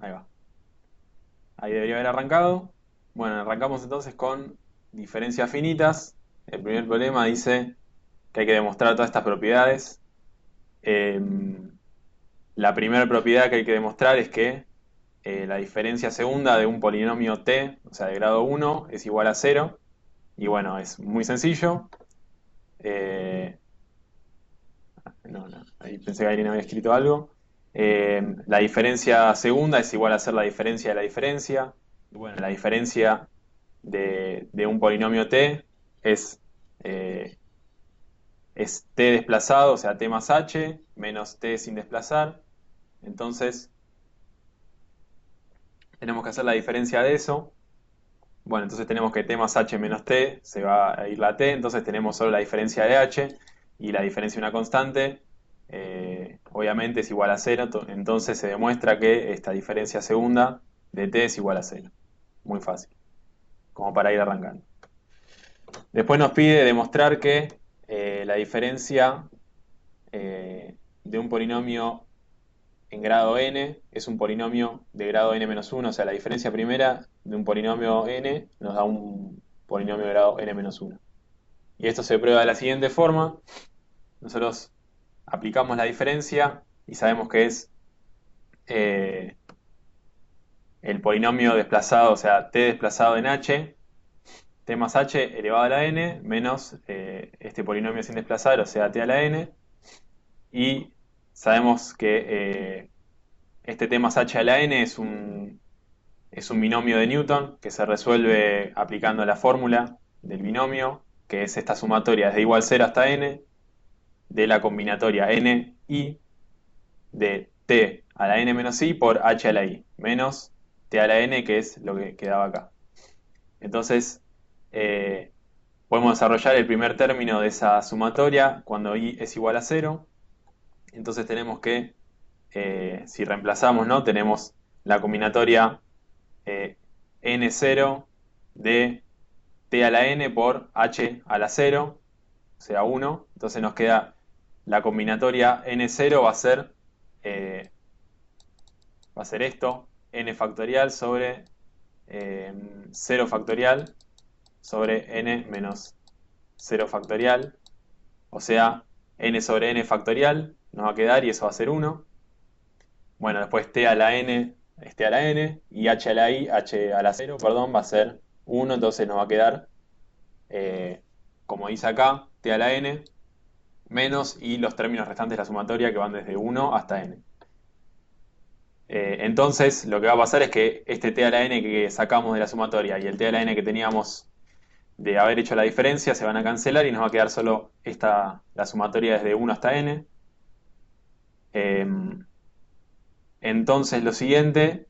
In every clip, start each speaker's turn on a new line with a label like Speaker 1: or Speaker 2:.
Speaker 1: Ahí va. Ahí debería haber arrancado. Bueno, arrancamos entonces con diferencias finitas. El primer problema dice que hay que demostrar todas estas propiedades. Eh, la primera propiedad que hay que demostrar es que la diferencia segunda de un polinomio t, o sea, de grado 1, es igual a cero. Y bueno, es muy sencillo. Eh, no, ahí pensé que alguien había escrito algo. La diferencia segunda es igual a ser la diferencia de la diferencia. Y bueno, la diferencia de un polinomio t es, eh, es t desplazado, o sea, t más h, menos t sin desplazar. Entonces, tenemos que hacer la diferencia de eso. Bueno, entonces tenemos que t más h menos t, se va a ir la t, entonces tenemos solo la diferencia de h y la diferencia de una constante, obviamente es igual a cero, entonces se demuestra que esta diferencia segunda de t es igual a cero. Muy fácil, como para ir arrancando. Después nos pide demostrar que la diferencia de un polinomio en grado n es un polinomio de grado n menos uno, o sea, la diferencia primera de un polinomio n nos da un polinomio de grado n menos uno. Y esto se prueba de la siguiente forma. Nosotros aplicamos la diferencia y sabemos que es eh, el polinomio desplazado, o sea, t desplazado en h, t más h elevado a la n, menos este polinomio sin desplazar, o sea, t a la n. Y sabemos que este t más h a la n es un binomio de Newton que se resuelve aplicando la fórmula del binomio, que es esta sumatoria desde igual 0 hasta n, de la combinatoria n i de t a la n menos i por h a la i, menos t a la n, que es lo que quedaba acá. Entonces, eh, podemos desarrollar el primer término de esa sumatoria cuando i es igual a 0. Entonces tenemos que, si reemplazamos, ¿no? Tenemos la combinatoria n0 de t a la n por h a la 0, o sea 1. Entonces nos queda la combinatoria n0 eh, va a ser esto, n factorial sobre 0 factorial sobre n menos 0 factorial, o sea, n sobre n factorial nos va a quedar y eso va a ser 1. Bueno, después t a la n es t a la n y h a la i, h a la 0, perdón, va a ser 1, entonces nos va a quedar, eh, como dice acá, t a la n menos y los términos restantes de la sumatoria que van desde 1 hasta n. Entonces, lo que va a pasar es que este t a la n que sacamos de la sumatoria y el t a la n que teníamos de haber hecho la diferencia se van a cancelar y nos va a quedar solo la sumatoria desde 1 hasta n. Eh, entonces, lo siguiente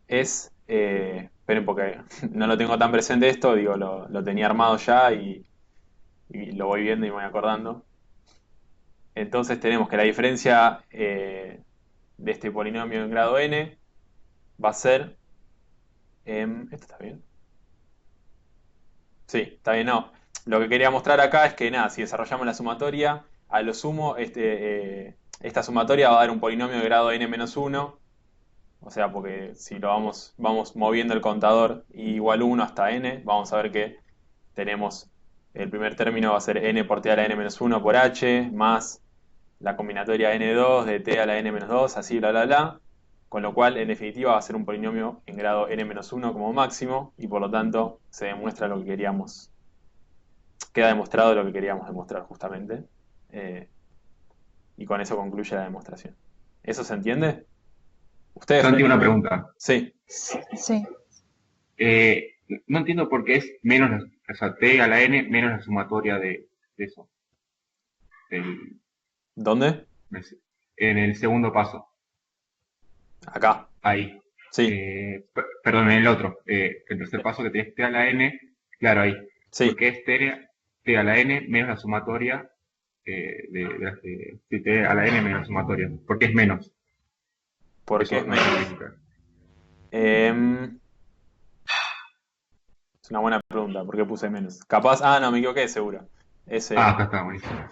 Speaker 1: es, esperen porque no lo tengo tan presente esto, digo, lo tenía armado ya y lo voy viendo y me voy acordando. Entonces tenemos que la diferencia de este polinomio en grado n va a ser, ¿esto está bien? Sí, está bien, no. Lo que quería mostrar acá es que nada, si desarrollamos la sumatoria, a lo sumo, esta sumatoria va a dar un polinomio de grado n menos uno, o sea, porque si vamos moviendo el contador i igual 1 hasta n, vamos a ver que tenemos el primer término va a ser n por t a la n menos uno por h, más la combinatoria n2 de t a la n menos 2, así, bla, bla, bla. Con lo cual, en definitiva, va a ser un polinomio en grado n menos uno como máximo, y por lo tanto se demuestra lo que queríamos, queda demostrado lo que queríamos demostrar justamente. Eh, y con eso concluye la demostración. ¿Eso se entiende? ¿Ustedes lo
Speaker 2: Santi, una
Speaker 1: entienden?
Speaker 2: pregunta.
Speaker 1: Sí.
Speaker 3: Sí,
Speaker 2: Eh, no entiendo por qué es menos, o sea, t a la n menos la sumatoria de eso, del-
Speaker 1: ¿Dónde?
Speaker 2: en el segundo paso,
Speaker 1: Acá.
Speaker 2: ahí.
Speaker 1: Sí,
Speaker 2: Perdón, en el otro, el tercer paso que tienes t a la n, claro, ahí.
Speaker 1: sí.
Speaker 2: Porque es t a la n menos la sumatoria sí, t a la n menos la sumatoria. Porque es menos.
Speaker 1: Porque
Speaker 2: Eso
Speaker 1: es
Speaker 2: no sé
Speaker 1: menos.
Speaker 2: bien.
Speaker 1: Es una buena pregunta. ¿Por qué puse menos? Capaz. Ah, no, me equivoqué, seguro.
Speaker 2: Ah,
Speaker 1: Ese.
Speaker 2: acá está, buenísimo.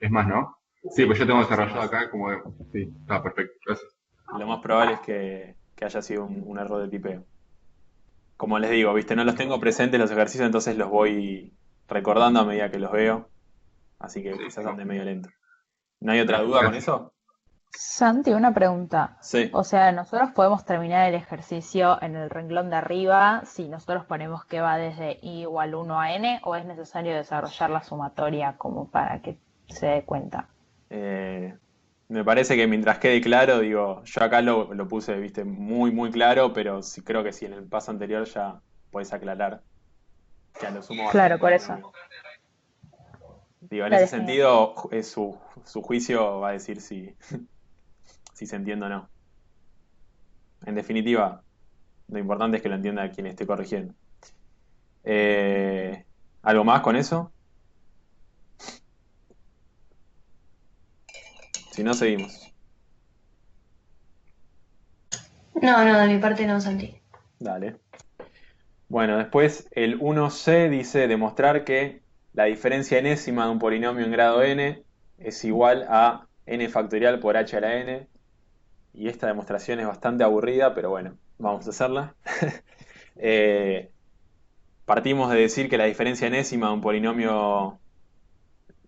Speaker 2: Es más, ¿no? Sí,
Speaker 1: Sí,
Speaker 2: pues yo tengo
Speaker 1: es
Speaker 2: desarrollado
Speaker 1: más.
Speaker 2: acá como... Sí, está perfecto. Gracias.
Speaker 1: Lo más probable es que. que haya sido un error de tipeo. Como les digo, viste, no los tengo presentes los ejercicios, entonces los voy recordando a medida que los veo, así que
Speaker 2: Sí,
Speaker 1: quizás
Speaker 2: no,
Speaker 1: ande medio lento. ¿No hay otra
Speaker 2: no,
Speaker 1: duda con
Speaker 2: gracias.
Speaker 1: eso?
Speaker 3: Santi, una pregunta.
Speaker 1: Sí.
Speaker 3: O sea, nosotros podemos terminar el ejercicio en el renglón de arriba si nosotros ponemos que va desde i igual 1 a n o es necesario desarrollar la sumatoria como para que se dé cuenta.
Speaker 1: Eh, Me parece que mientras quede claro, digo, yo acá lo puse, viste, muy, muy claro, pero sí, creo que si en el paso anterior ya puedes aclarar que a lo sumo va a ser un
Speaker 3: Claro, por eso.
Speaker 1: polinomio. Digo, en ese
Speaker 3: Dale, genial.
Speaker 1: sentido, su juicio va a decir si se entiende o no. En definitiva, lo importante es que lo entienda quien esté corrigiendo. Eh, ¿Algo más con eso? Si no, seguimos.
Speaker 4: No, no, de mi parte no, Santi.
Speaker 1: Dale. Bueno, después el 1c dice demostrar que la diferencia enésima de un polinomio en grado n es igual a n factorial por h a la n. Y esta demostración es bastante aburrida, pero bueno, vamos a hacerla. Eh, Partimos de decir que la diferencia enésima de un polinomio,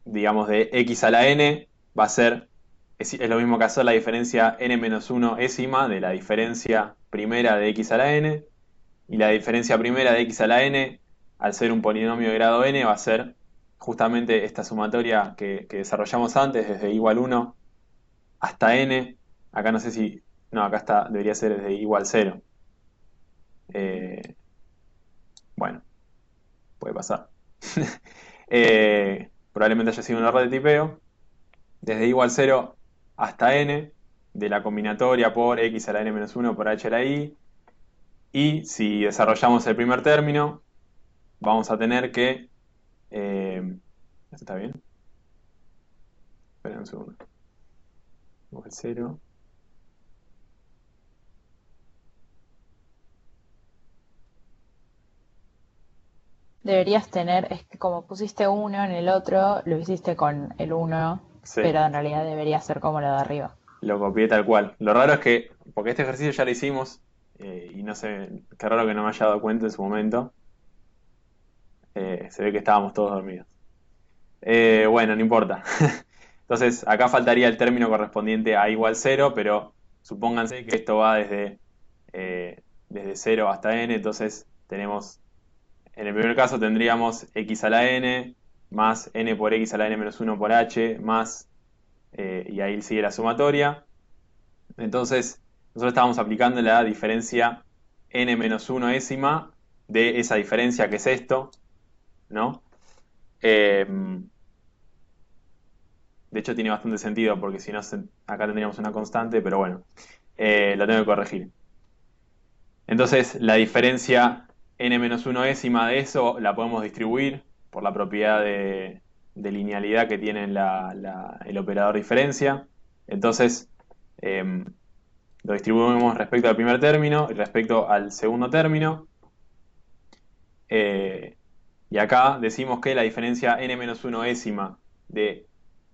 Speaker 1: digamos, de x a la n va a ser, es lo mismo que hacer la diferencia n menos 1 ésima de la diferencia primera de x a la n. Y la diferencia primera de x a la n, al ser un polinomio de grado n, va a ser justamente esta sumatoria que desarrollamos antes, desde igual 1 hasta n. Acá no sé si... No, acá está, debería ser desde igual 0. Eh, bueno, puede pasar. Probablemente haya sido un error de tipeo. Desde igual 0 hasta n, de la combinatoria por x a la n menos 1 por h a la i. Y si desarrollamos el primer término, vamos a tener que... ¿Esto está bien? Espera un segundo. Igual 0.
Speaker 3: Deberías tener, es que como pusiste uno en el otro, lo hiciste con el uno,
Speaker 1: Sí,
Speaker 3: pero en realidad debería ser como lo de arriba.
Speaker 1: lo copié tal cual. Lo raro es que, porque este ejercicio ya lo hicimos, y no sé, qué raro que no me haya dado cuenta en su momento. Se ve que estábamos todos dormidos. Bueno, no importa. Entonces, acá faltaría el término correspondiente a igual 0, pero supónganse que esto va desde 0 hasta n, entonces tenemos, en el primer caso tendríamos x a la n más n por x a la n menos 1 por h más, y ahí sigue la sumatoria. Entonces, nosotros estábamos aplicando la diferencia n menos 1 ésima de esa diferencia que es esto, ¿no? Eh, De hecho, tiene bastante sentido porque si no, acá tendríamos una constante, pero bueno, lo tengo que corregir. Entonces, la diferencia n menos 1 ésima de eso la podemos distribuir por la propiedad de linealidad que tiene el operador diferencia. Entonces, eh, lo distribuimos respecto al primer término y respecto al segundo término. Eh, y acá decimos que la diferencia n menos 1 ésima de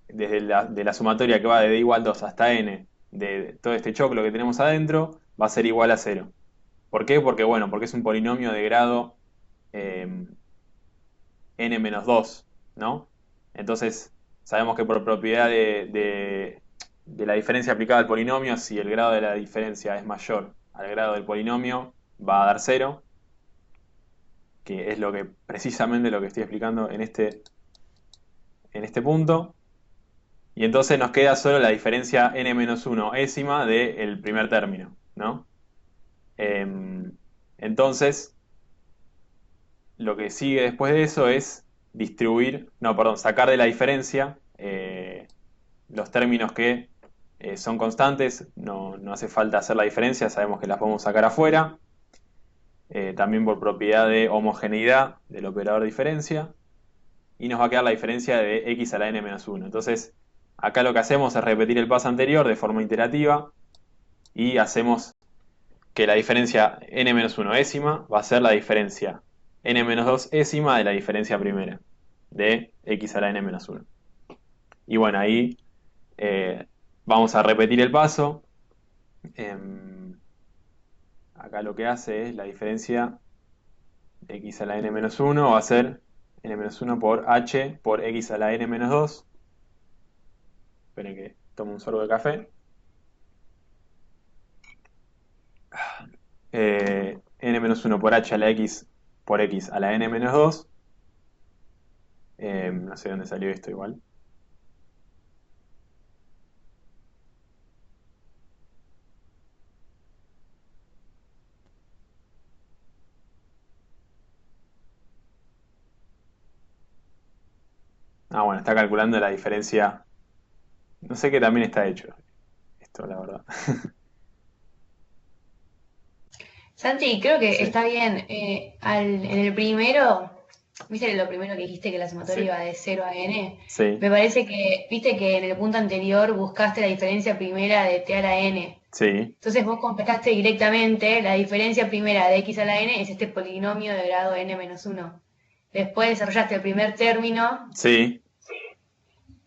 Speaker 1: la sumatoria que va de d igual 2 hasta n de todo este choclo que tenemos adentro va a ser igual a 0. ¿Por qué? Porque, bueno, porque es un polinomio de grado eh, n menos 2, ¿no? Entonces, sabemos que por propiedad de la diferencia aplicada al polinomio, si el grado de la diferencia es mayor al grado del polinomio, va a dar 0, que es precisamente lo que estoy explicando en este punto. Y entonces nos queda solo la diferencia n menos 1 ésima del primer término, ¿no? Entonces, lo que sigue después de eso es distribuir, no, perdón, sacar de la diferencia los términos que son constantes, no hace falta hacer la diferencia, sabemos que las podemos sacar afuera. También por propiedad de homogeneidad del operador diferencia. Y nos va a quedar la diferencia de x a la n menos 1. Entonces, acá lo que hacemos es repetir el paso anterior de forma iterativa y hacemos que la diferencia n menos 1 ésima va a ser la diferencia n menos 2 ésima de la diferencia primera de x a la n menos 1. Y bueno, ahí vamos a repetir el paso. acá lo que hace es la diferencia de x a la n menos 1 va a ser n menos 1 por h por x a la n menos 2. Esperen que tomo un sorbo de café. N menos 1 por h a la x por x a la n menos 2. No sé dónde salió esto igual. Ah, bueno, está calculando la diferencia. No sé qué también está hecho esto, la verdad.
Speaker 4: Santi, creo que
Speaker 1: Sí,
Speaker 4: está bien. En el primero, viste lo primero que dijiste que la sumatoria
Speaker 1: sí,
Speaker 4: iba de 0 a n.
Speaker 1: sí,
Speaker 4: Me parece que, viste que en el punto anterior buscaste la diferencia primera de t a la n.
Speaker 1: sí,
Speaker 4: Entonces vos completaste directamente la diferencia primera de x a la n es este polinomio de grado n menos 1. Después desarrollaste el primer término,
Speaker 1: sí.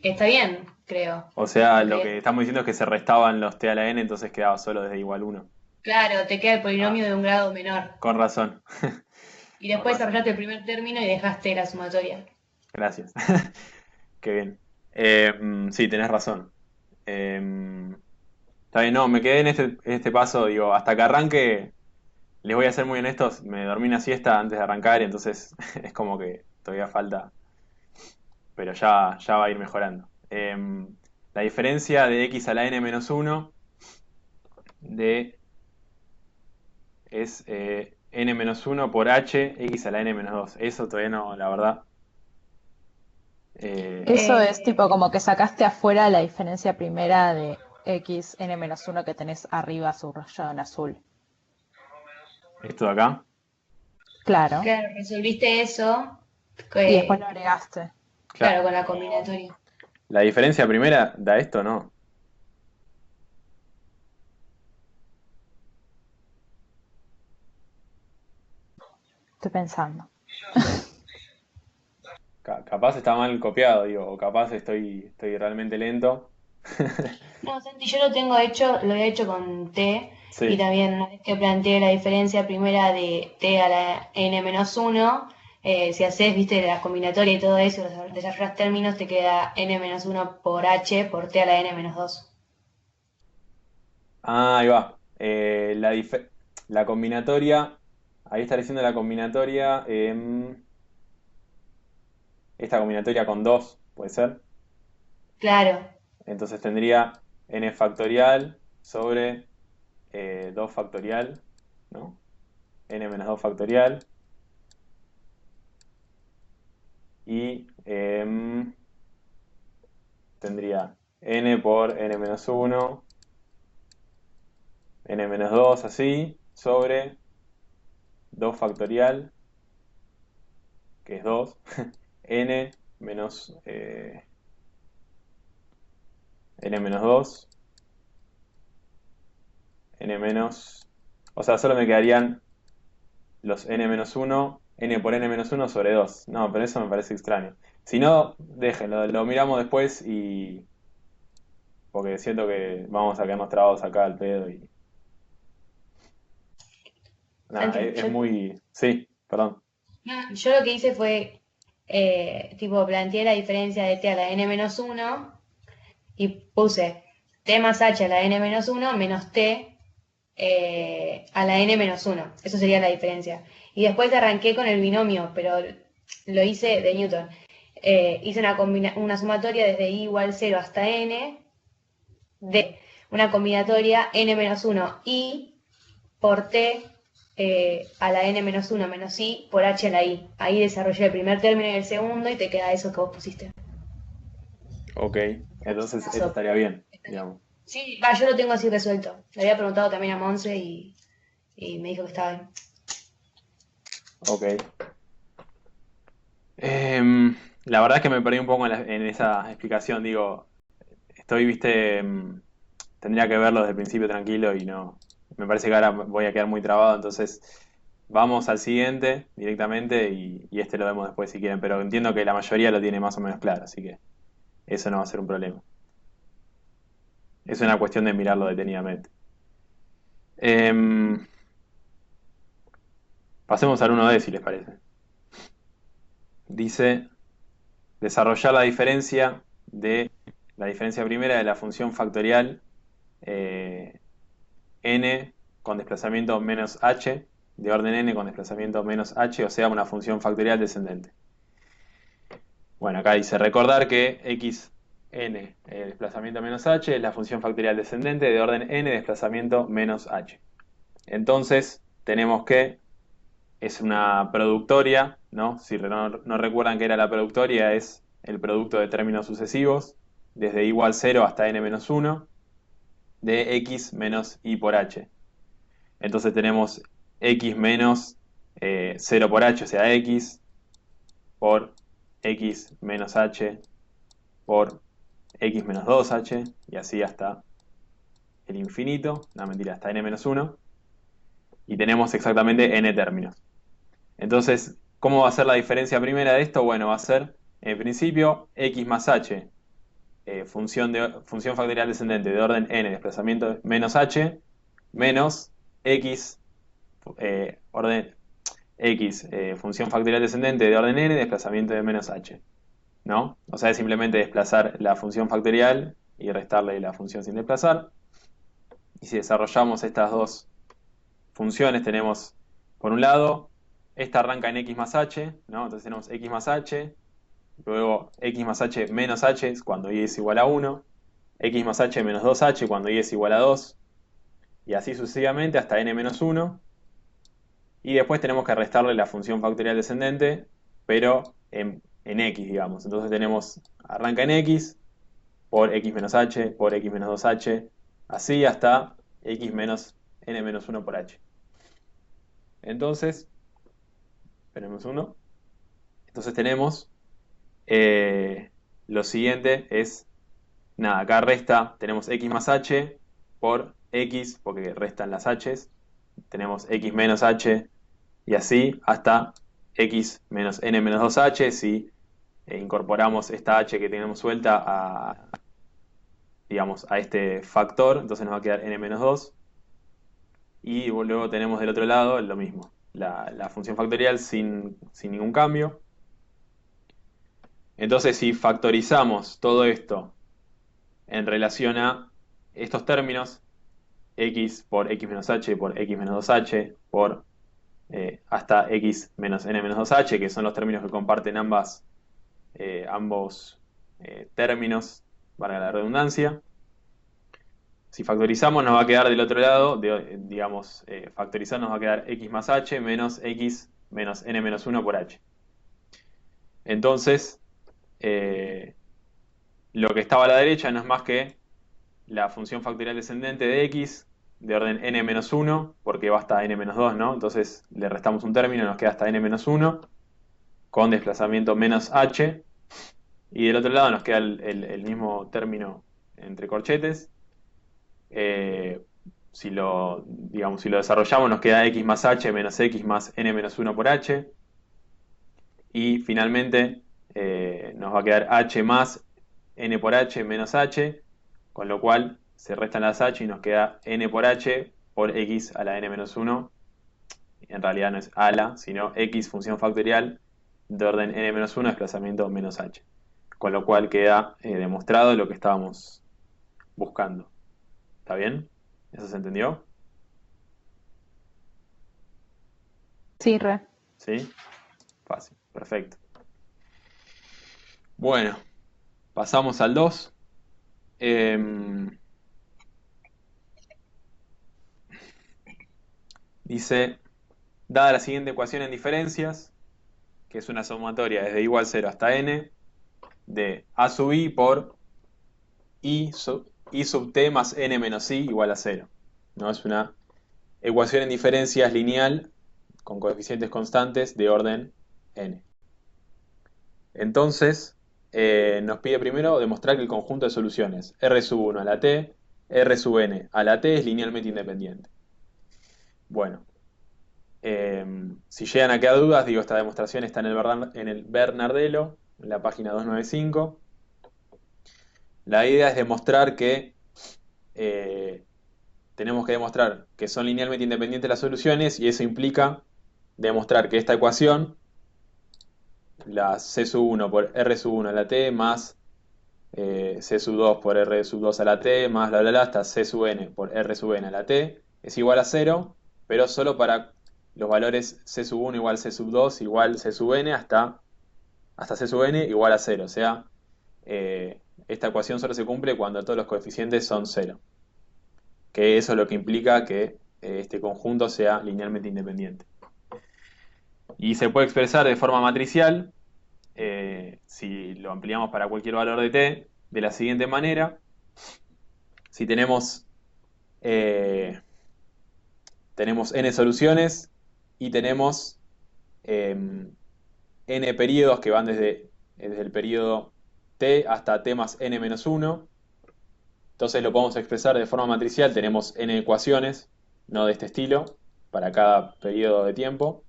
Speaker 4: que está bien, creo.
Speaker 1: O sea, lo que
Speaker 4: Porque,
Speaker 1: estamos diciendo es que se restaban los t a la n, entonces quedaba solo desde igual 1.
Speaker 4: claro, te queda el
Speaker 1: Ah,
Speaker 4: polinomio de un grado menor.
Speaker 1: con razón.
Speaker 4: Y
Speaker 1: Con
Speaker 4: después
Speaker 1: razón.
Speaker 4: desarrollaste el primer término y dejaste la sumatoria.
Speaker 1: Gracias. Qué bien. Sí, tenés razón. Eh, Está bien, no, me quedé en este paso, digo, hasta que arranque, les voy a ser muy honestos, me dormí una siesta antes de arrancar y entonces es como que todavía falta, pero ya va a ir mejorando. La diferencia de x a la n menos 1 de, es n menos 1 por h x a la n menos 2. Eso todavía no, la verdad. eh,
Speaker 3: Eso es
Speaker 4: Eh,
Speaker 3: tipo como que sacaste afuera la diferencia primera de x n-1 que tenés arriba subrayado en azul.
Speaker 1: Esto de acá.
Speaker 3: Claro.
Speaker 4: claro, resolviste eso,
Speaker 3: Y después
Speaker 4: que,
Speaker 3: lo agregaste.
Speaker 4: claro,
Speaker 1: Claro,
Speaker 4: con la
Speaker 1: pero
Speaker 4: combinatoria.
Speaker 1: la diferencia primera da esto, ¿no?
Speaker 3: Estoy pensando.
Speaker 1: Capaz está mal copiado, digo, o capaz estoy realmente lento.
Speaker 4: No, Santi, yo lo tengo hecho, lo he hecho con t, y
Speaker 1: Sí.
Speaker 4: también una vez que planteé la diferencia primera de t a la n menos 1, si haces, viste, la combinatoria y todo eso, desarrollas términos, te queda n menos 1 por h por t a la n menos 2.
Speaker 1: Ah, ahí va. La combinatoria, ahí está diciendo la combinatoria, esta combinatoria con 2 puede ser.
Speaker 4: Claro,
Speaker 1: Entonces tendría n factorial sobre 2 factorial, ¿no? N menos 2 factorial. Y tendría n por n menos 1, n menos 2 así, sobre 2 factorial, que es 2, n menos, n menos 2, n menos, o sea, solo me quedarían los n menos 1, n por n menos 1 sobre 2. No, pero eso me parece extraño. Si no, déjenlo, lo miramos después y... porque siento que vamos a quedarnos trabados acá al pedo y... Nada,
Speaker 4: Santi,
Speaker 1: es muy... Sí, perdón.
Speaker 4: yo lo que hice fue, tipo, planteé la diferencia de t a la n menos 1 y puse t más h a la n menos 1 menos t a la n menos 1. Eso sería la diferencia. Y después arranqué con el binomio, pero lo hice de Newton. Hice una sumatoria desde i igual 0 hasta n de una combinatoria n menos 1 i por t a la n menos 1 menos i por h a la i. Ahí desarrollé el primer término y el segundo y te queda eso que vos pusiste.
Speaker 1: Ok,
Speaker 4: Por si
Speaker 1: entonces esto
Speaker 4: acaso.
Speaker 1: estaría bien, digamos.
Speaker 4: Sí, va, yo lo tengo así resuelto. Le había preguntado también a Monse y me dijo que estaba bien.
Speaker 1: Ok. Em, la verdad es que me perdí un poco en esa explicación, digo, viste, tendría que verlo desde el principio tranquilo y no, me parece que ahora voy a quedar muy trabado, entonces vamos al siguiente directamente y este lo vemos después si quieren, pero entiendo que la mayoría lo tiene más o menos claro, así que eso no va a ser un problema. Es una cuestión de mirarlo detenidamente. Em, Pasemos al 1D si les parece. Dice, desarrollar la diferencia primera de la función factorial n con desplazamiento menos h, de orden n con desplazamiento menos h, o sea, una función factorial descendente. Bueno, acá dice, recordar que xn, desplazamiento menos h, es la función factorial descendente de orden n, desplazamiento menos h. Entonces, tenemos que es una productoria, ¿no? Si no recuerdan que era la productoria, es el producto de términos sucesivos, desde igual 0 hasta n-1, de x menos y por h. Entonces tenemos x menos 0 por h, o sea, x por x menos h por x menos 2h, y así hasta el infinito, no mentira, hasta n-1, y tenemos exactamente n términos. Entonces, ¿cómo va a ser la diferencia primera de esto? Bueno, va a ser, en principio, x más h, función factorial descendente de orden n, desplazamiento menos h, menos x, función factorial descendente de orden n, desplazamiento de menos h, ¿no? O sea, es simplemente desplazar la función factorial y restarle la función sin desplazar. Y si desarrollamos estas dos funciones, tenemos, por un lado, esta arranca en x más h, ¿no? Entonces tenemos x más h, luego x más h menos h cuando y es igual a 1, x más h menos 2h cuando y es igual a 2, y así sucesivamente hasta n menos 1, y después tenemos que restarle la función factorial descendente, pero en x, digamos. Entonces tenemos, arranca en x, por x menos h, por x menos 2h, así hasta x menos n menos 1 por h. Entonces, tenemos 1. Entonces tenemos, lo siguiente es, nada, acá resta, tenemos x más h por x, porque restan las h's, tenemos x menos h, y así hasta x menos n menos 2h, si incorporamos esta h que tenemos suelta digamos, a este factor, entonces nos va a quedar n menos 2, y luego tenemos del otro lado lo mismo, la función factorial sin ningún cambio. Entonces, si factorizamos todo esto en relación a estos términos, x por x menos h por x menos 2h por hasta x menos n menos 2h, que son los términos que comparten ambos términos, para la redundancia. Si factorizamos nos va a quedar del otro lado, digamos, factorizar nos va a quedar x más h menos x menos n menos 1 por h. Entonces, lo que estaba a la derecha no es más que la función factorial descendente de x de orden n-1, porque va hasta n-2, ¿no? Entonces le restamos un término, nos queda hasta n-1, con desplazamiento menos h, y del otro lado nos queda el mismo término entre corchetes. Si lo desarrollamos nos queda x más h menos x más n-1 por h, y finalmente nos va a quedar h más n por h menos h, con lo cual se restan las h y nos queda n por h por x a la n-1. En realidad no es a la, sino x función factorial de orden n-1 desplazamiento menos h. Con lo cual queda demostrado lo que estábamos buscando. ¿Está bien? ¿Eso se entendió?
Speaker 3: Sí, re.
Speaker 1: ¿Sí? Fácil, perfecto. Bueno, pasamos al 2. Dice, dada la siguiente ecuación en diferencias, que es una sumatoria desde igual 0 hasta n, de a sub i por i sub t más n menos i igual a 0. ¿No? Es una ecuación en diferencias lineal con coeficientes constantes de orden n. Entonces, nos pide primero demostrar que el conjunto de soluciones r sub 1 a la t, r sub n a la t es linealmente independiente. Bueno, si llegan a quedar dudas, digo, esta demostración está en el Bernardello, en la página 295. La idea es demostrar que tenemos que demostrar que son linealmente independientes las soluciones, y eso implica demostrar que esta ecuación, la C sub 1 por R sub 1 a la t más C sub 2 por R sub 2 a la t más bla bla bla hasta C sub n por R sub n a la t es igual a 0, pero solo para los valores C sub 1 igual C sub 2 igual C sub n hasta C sub n igual a 0. O sea, esta ecuación solo se cumple cuando todos los coeficientes son 0. Que eso es lo que implica que este conjunto sea linealmente independiente. Y se puede expresar de forma matricial, si lo ampliamos para cualquier valor de t, de la siguiente manera. Si tenemos n soluciones y tenemos n periodos que van desde el periodo t hasta t más n menos 1. Entonces lo podemos expresar de forma matricial. Tenemos n ecuaciones, no de este estilo, para cada periodo de tiempo.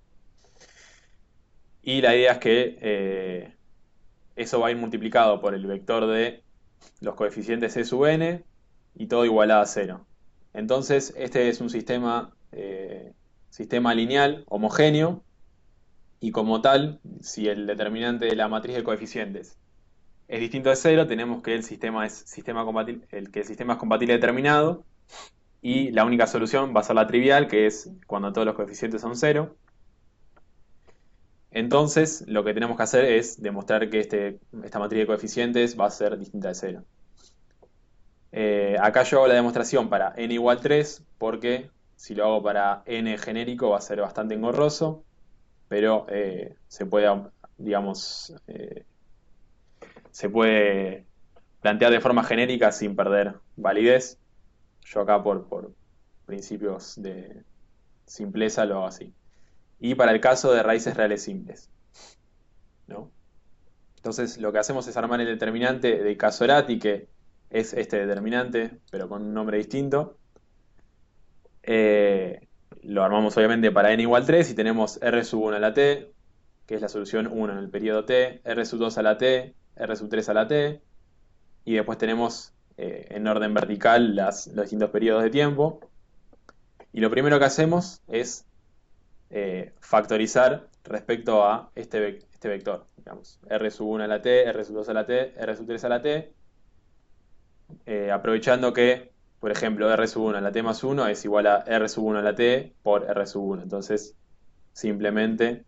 Speaker 1: Y la idea es que eso va a ir multiplicado por el vector de los coeficientes c sub n y todo igualado a 0. Entonces este es un sistema lineal homogéneo, y como tal, si el determinante de la matriz de coeficientes es distinto de 0, tenemos que el sistema es compatible determinado, y la única solución va a ser la trivial, que es cuando todos los coeficientes son 0. Entonces, lo que tenemos que hacer es demostrar que esta matriz de coeficientes va a ser distinta de 0. Acá yo hago la demostración para n igual 3, porque si lo hago para n genérico va a ser bastante engorroso, pero se puede, digamos, se puede plantear de forma genérica sin perder validez. Yo acá por principios de simpleza lo hago así. Y para el caso de raíces reales simples, ¿no? Entonces lo que hacemos es armar el determinante de Casorati, que es este determinante, pero con un nombre distinto. Lo armamos obviamente para n igual 3 y tenemos R sub 1 a la t, que es la solución 1 en el periodo t, R sub 2 a la t, R sub 3 a la t, y después tenemos en orden vertical los distintos periodos de tiempo. Y lo primero que hacemos es factorizar respecto a este vector, digamos, R sub 1 a la t, R sub 2 a la t, R sub 3 a la t, aprovechando que, por ejemplo, R sub 1 a la t más 1 es igual a R sub 1 a la t por R sub 1. Entonces, simplemente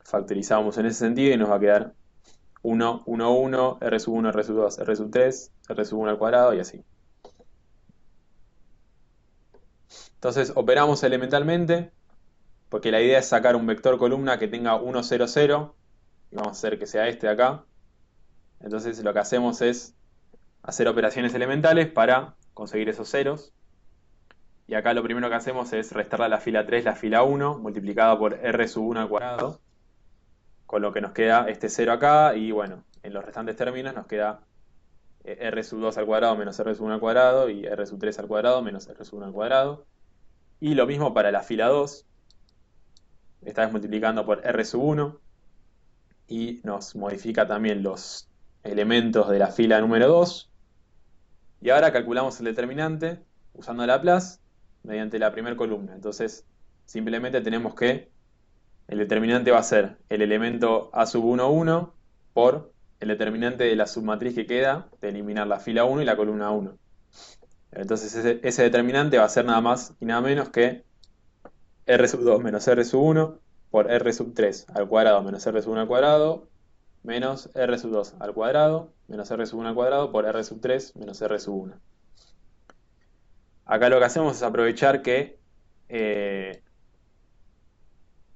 Speaker 1: factorizamos en ese sentido y nos va a quedar 1, 1, 1, R sub 1, R sub 2, R sub 3, R sub 1 al cuadrado y así. Entonces, operamos elementalmente, porque la idea es sacar un vector columna que tenga 1, 0, 0, y vamos a hacer que sea este de acá. Entonces lo que hacemos es hacer operaciones elementales para conseguir esos ceros. Y acá lo primero que hacemos es restarle a la fila 3 la fila 1, multiplicada por R sub 1 al cuadrado, con lo que nos queda este 0 acá, y bueno, en los restantes términos nos queda R sub 2 al cuadrado menos R sub 1 al cuadrado, y R sub 3 al cuadrado menos R sub 1 al cuadrado. Y lo mismo para la fila 2, esta vez multiplicando por R sub 1, y nos modifica también los elementos de la fila número 2. Y ahora calculamos el determinante usando Laplace mediante la primera columna. Entonces, simplemente tenemos que el determinante va a ser el elemento A sub 1, 1 por el determinante de la submatriz que queda de eliminar la fila 1 y la columna 1. Entonces, ese determinante va a ser nada más y nada menos que R sub 2 menos R sub 1 por R sub 3 al cuadrado menos R sub 1 al cuadrado menos R sub 2 al cuadrado menos R sub 1 al cuadrado por R sub 3 menos R sub 1. Acá lo que hacemos es aprovechar que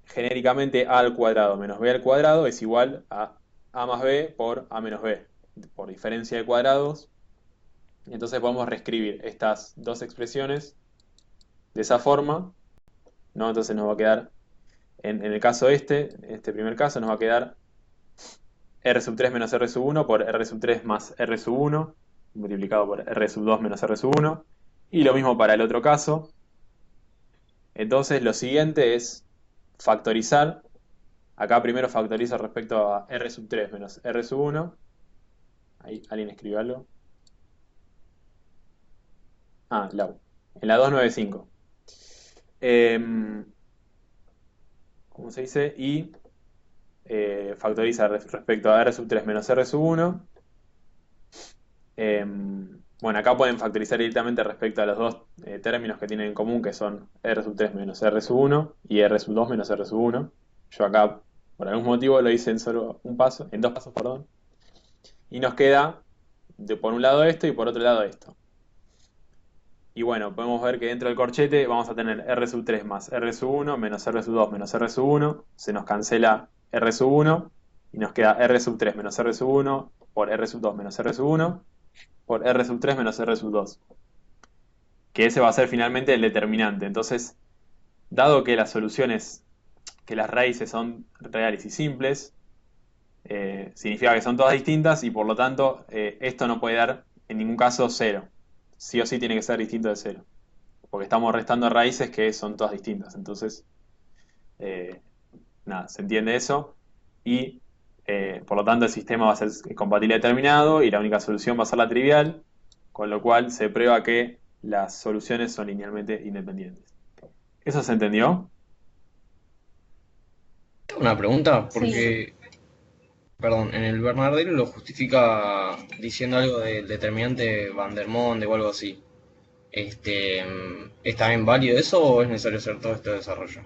Speaker 1: genéricamente A al cuadrado menos B al cuadrado es igual a A más B por A menos B, por diferencia de cuadrados. Y entonces podemos reescribir estas dos expresiones de esa forma, ¿no? Entonces nos va a quedar, en el caso este primer caso, nos va a quedar R sub 3 menos R sub 1 por R sub 3 más R sub 1, multiplicado por R sub 2 menos R sub 1. Y lo mismo para el otro caso. Entonces lo siguiente es factorizar. Acá primero factorizo respecto a R sub 3 menos R sub 1. Ahí alguien escribió algo. Lau. En la 295. como se dice, y factoriza respecto a R sub 3 menos R sub 1. Bueno, acá pueden factorizar directamente respecto a los dos términos que tienen en común, que son R sub 3 menos R sub 1 y R sub 2 menos R sub 1. Yo acá, por algún motivo, lo hice en solo un paso, en dos pasos, perdón. Y nos queda por un lado esto y por otro lado esto. Y bueno, podemos ver que dentro del corchete vamos a tener R sub 3 más R sub 1 menos R sub 2 menos R sub 1. Se nos cancela R sub 1 y nos queda R sub 3 menos R sub 1 por R sub 2 menos R sub 1 por R sub 3 menos R sub 2. Que ese va a ser finalmente el determinante. Entonces, dado que las soluciones, que las raíces son reales y simples, significa que son todas distintas y por lo tanto esto no puede dar en ningún caso 0. Sí o sí tiene que ser distinto de 0. Porque estamos restando raíces que son todas distintas. Entonces, nada, se entiende eso. Y por lo tanto el sistema va a ser compatible determinado y la única solución va a ser la trivial. Con lo cual se prueba que las soluciones son linealmente independientes. ¿Eso se entendió?
Speaker 5: Una pregunta,
Speaker 3: Sí.
Speaker 5: porque, perdón, en el Bernardino lo justifica diciendo algo del determinante Van der Monde o algo así. ¿Está bien válido eso o es necesario hacer todo este desarrollo?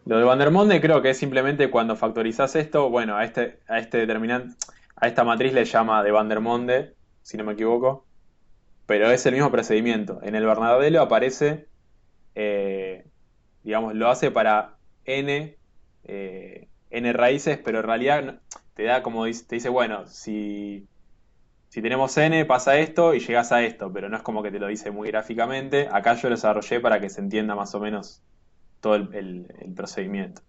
Speaker 1: Lo de Van der Monde creo que es simplemente cuando factorizás esto, bueno, a este determinante, a esta matriz le llama de Van der Monde, si no me equivoco, pero es el mismo procedimiento. En el Bernardelo aparece, eh, digamos, lo hace para n raíces, pero en realidad te da como te dice, bueno, si tenemos n pasa esto y llegás a esto, pero no es como que te lo dice muy gráficamente. Acá yo lo desarrollé para que se entienda más o menos todo el procedimiento.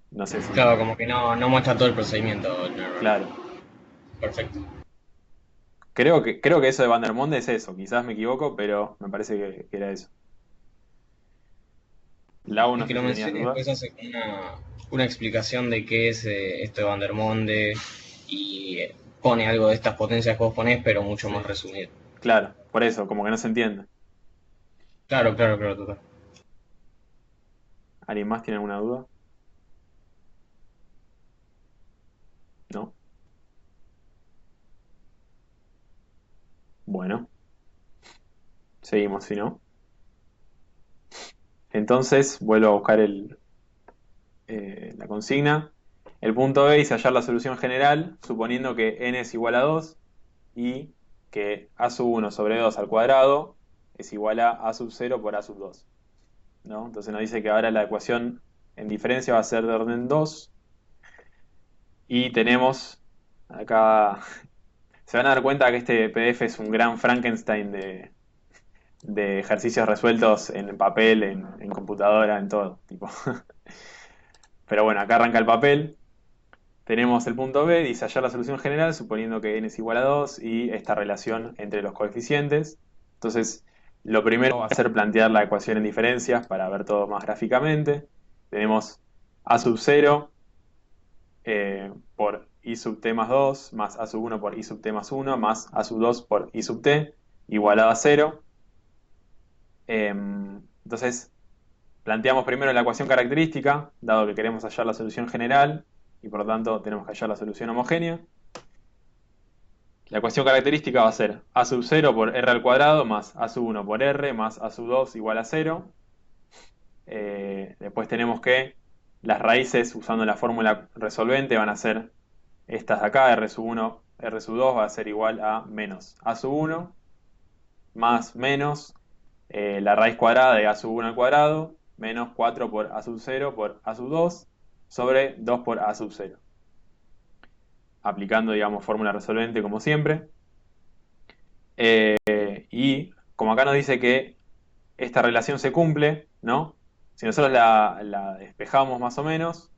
Speaker 1: No sé si...
Speaker 5: Claro, como que no muestra todo el procedimiento el Neural.
Speaker 1: Claro.
Speaker 5: Perfecto.
Speaker 1: Creo que eso de Van der Monde es eso. Quizás me equivoco, pero me parece que era eso. Lau,
Speaker 5: Es
Speaker 1: no
Speaker 5: que
Speaker 1: sé
Speaker 5: lo
Speaker 1: si tenías
Speaker 5: menciona y después
Speaker 1: dudas.
Speaker 5: hace como una explicación de qué es esto de Van der Monde y pone algo de estas potencias que vos ponés, pero mucho más
Speaker 1: Sí.
Speaker 5: resumido.
Speaker 1: Claro, por eso, como que no se entiende.
Speaker 5: Claro, claro, claro, total.
Speaker 1: ¿Alguien más tiene alguna duda? ¿No? Bueno, seguimos, si no. Entonces, vuelvo a buscar la consigna. El punto B dice hallar la solución general, suponiendo que n es igual a 2 y que a sub 1 sobre 2 al cuadrado es igual a sub 0 por a sub 2. ¿No? Entonces nos dice que ahora la ecuación en diferencia va a ser de orden 2 y tenemos acá, se van a dar cuenta que este PDF es un gran Frankenstein de ejercicios resueltos en papel, en computadora, en todo, tipo. Pero bueno, acá arranca el papel. Tenemos el punto B, dice hallar la solución general, suponiendo que n es igual a 2 y esta relación entre los coeficientes. Entonces, lo primero va a ser plantear la ecuación en diferencias para ver todo más gráficamente. Tenemos a sub 0 por i sub t más 2 más a sub 1 por i sub t más 1 más a sub 2 por i sub t igualado a 0. Entonces, planteamos primero la ecuación característica, dado que queremos hallar la solución general y por lo tanto tenemos que hallar la solución homogénea. La ecuación característica va a ser a sub 0 por r al cuadrado más a sub 1 por r más a sub 2 igual a 0. Después tenemos que las raíces usando la fórmula resolvente van a ser estas de acá, r sub 1, r sub 2 va a ser igual a menos a sub 1 más menos la raíz cuadrada de a sub 1 al cuadrado menos 4 por a sub 0 por a sub 2 sobre 2 por a sub 0. Aplicando, digamos, fórmula resolvente como siempre. Y como acá nos dice que esta relación se cumple, ¿no? Si nosotros la despejamos más o menos,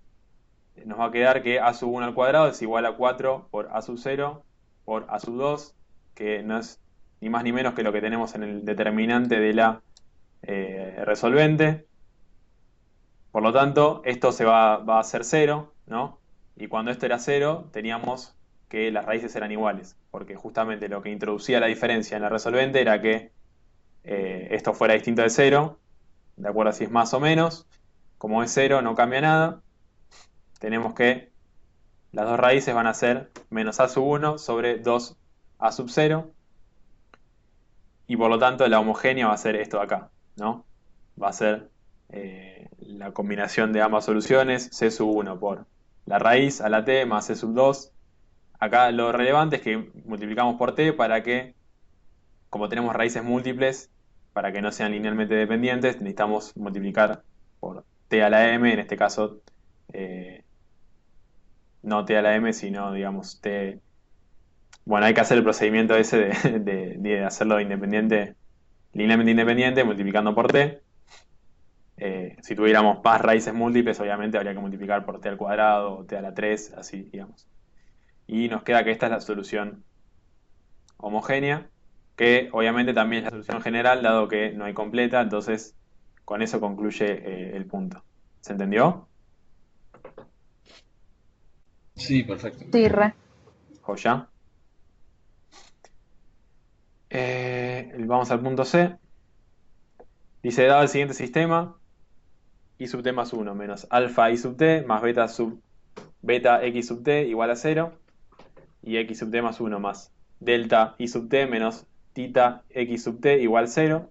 Speaker 1: nos va a quedar que a sub 1 al cuadrado es igual a 4 por a sub 0 por a sub 2, que no es ni más ni menos que lo que tenemos en el determinante de la resolvente. Por lo tanto, esto va a ser 0, ¿no? Y cuando esto era 0, teníamos que las raíces eran iguales, porque justamente lo que introducía la diferencia en la resolvente era que esto fuera distinto de 0, de acuerdo a si es más o menos. Como es 0, no cambia nada. tenemos que las dos raíces van a ser menos a sub 1 sobre 2a sub 0, y por lo tanto la homogénea va a ser esto de acá, ¿no? Va a ser la combinación de ambas soluciones, c sub 1 por la raíz a la t más c sub 2. Acá lo relevante es que multiplicamos por t para que, como tenemos raíces múltiples, para que no sean linealmente dependientes, necesitamos multiplicar por t a la m, en este caso no t a la m, sino digamos t. Bueno, hay que hacer el procedimiento ese de hacerlo independiente, linealmente independiente, multiplicando por t. Si tuviéramos más raíces múltiples, obviamente habría que multiplicar por t al cuadrado o t a la 3, así, digamos. Y nos queda que esta es la solución homogénea, que obviamente también es la solución general, dado que no hay completa, entonces con eso concluye el punto. ¿Se entendió?
Speaker 5: Sí, perfecto.
Speaker 3: Sí, re.
Speaker 1: Joya. Vamos al punto C. Dice, dado el siguiente sistema, i sub t más 1 menos alfa i sub t más beta x sub t igual a 0, y x sub t más 1 más delta i sub t menos tita x sub t igual 0.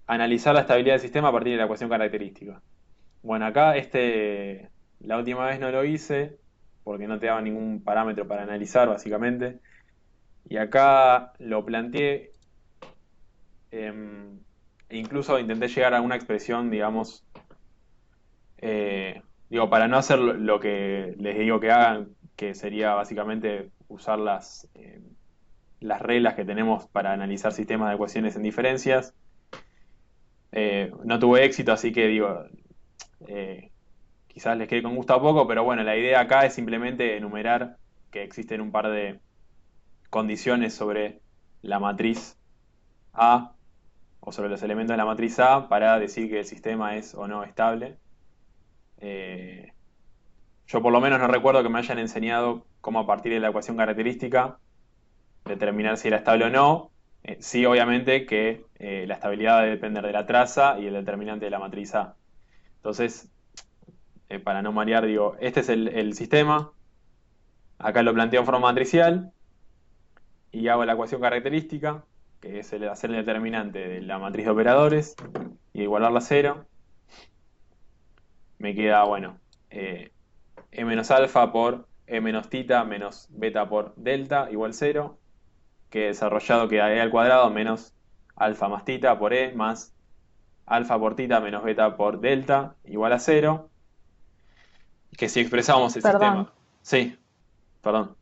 Speaker 1: Analizar la estabilidad del sistema a partir de la ecuación característica. Bueno, acá la última vez no lo hice porque no te daba ningún parámetro para analizar, básicamente. Y acá lo planteé, e incluso intenté llegar a una expresión, digamos, para no hacer lo que les digo que hagan, que sería básicamente usar las reglas que tenemos para analizar sistemas de ecuaciones en diferencias. No tuve éxito, así que quizás les quede con gusto a poco, pero bueno, la idea acá es simplemente enumerar que existen un par de condiciones sobre la matriz A o sobre los elementos de la matriz A para decir que el sistema es o no estable. Yo por lo menos no recuerdo que me hayan enseñado cómo a partir de la ecuación característica determinar si era estable o no. Sí, obviamente que la estabilidad debe depender de la traza y el determinante de la matriz A. Entonces, para no marear, digo, este es el sistema. Acá lo planteo en forma matricial y hago la ecuación característica, que es hacer el determinante de la matriz de operadores y igualarla a 0. Me queda, bueno, e menos alfa por e menos tita menos beta por delta igual 0, que desarrollado queda e al cuadrado menos alfa más tita por e más alfa por tita menos beta por delta igual a 0, que si expresamos el
Speaker 3: Perdón.
Speaker 1: sistema. Sí, perdón.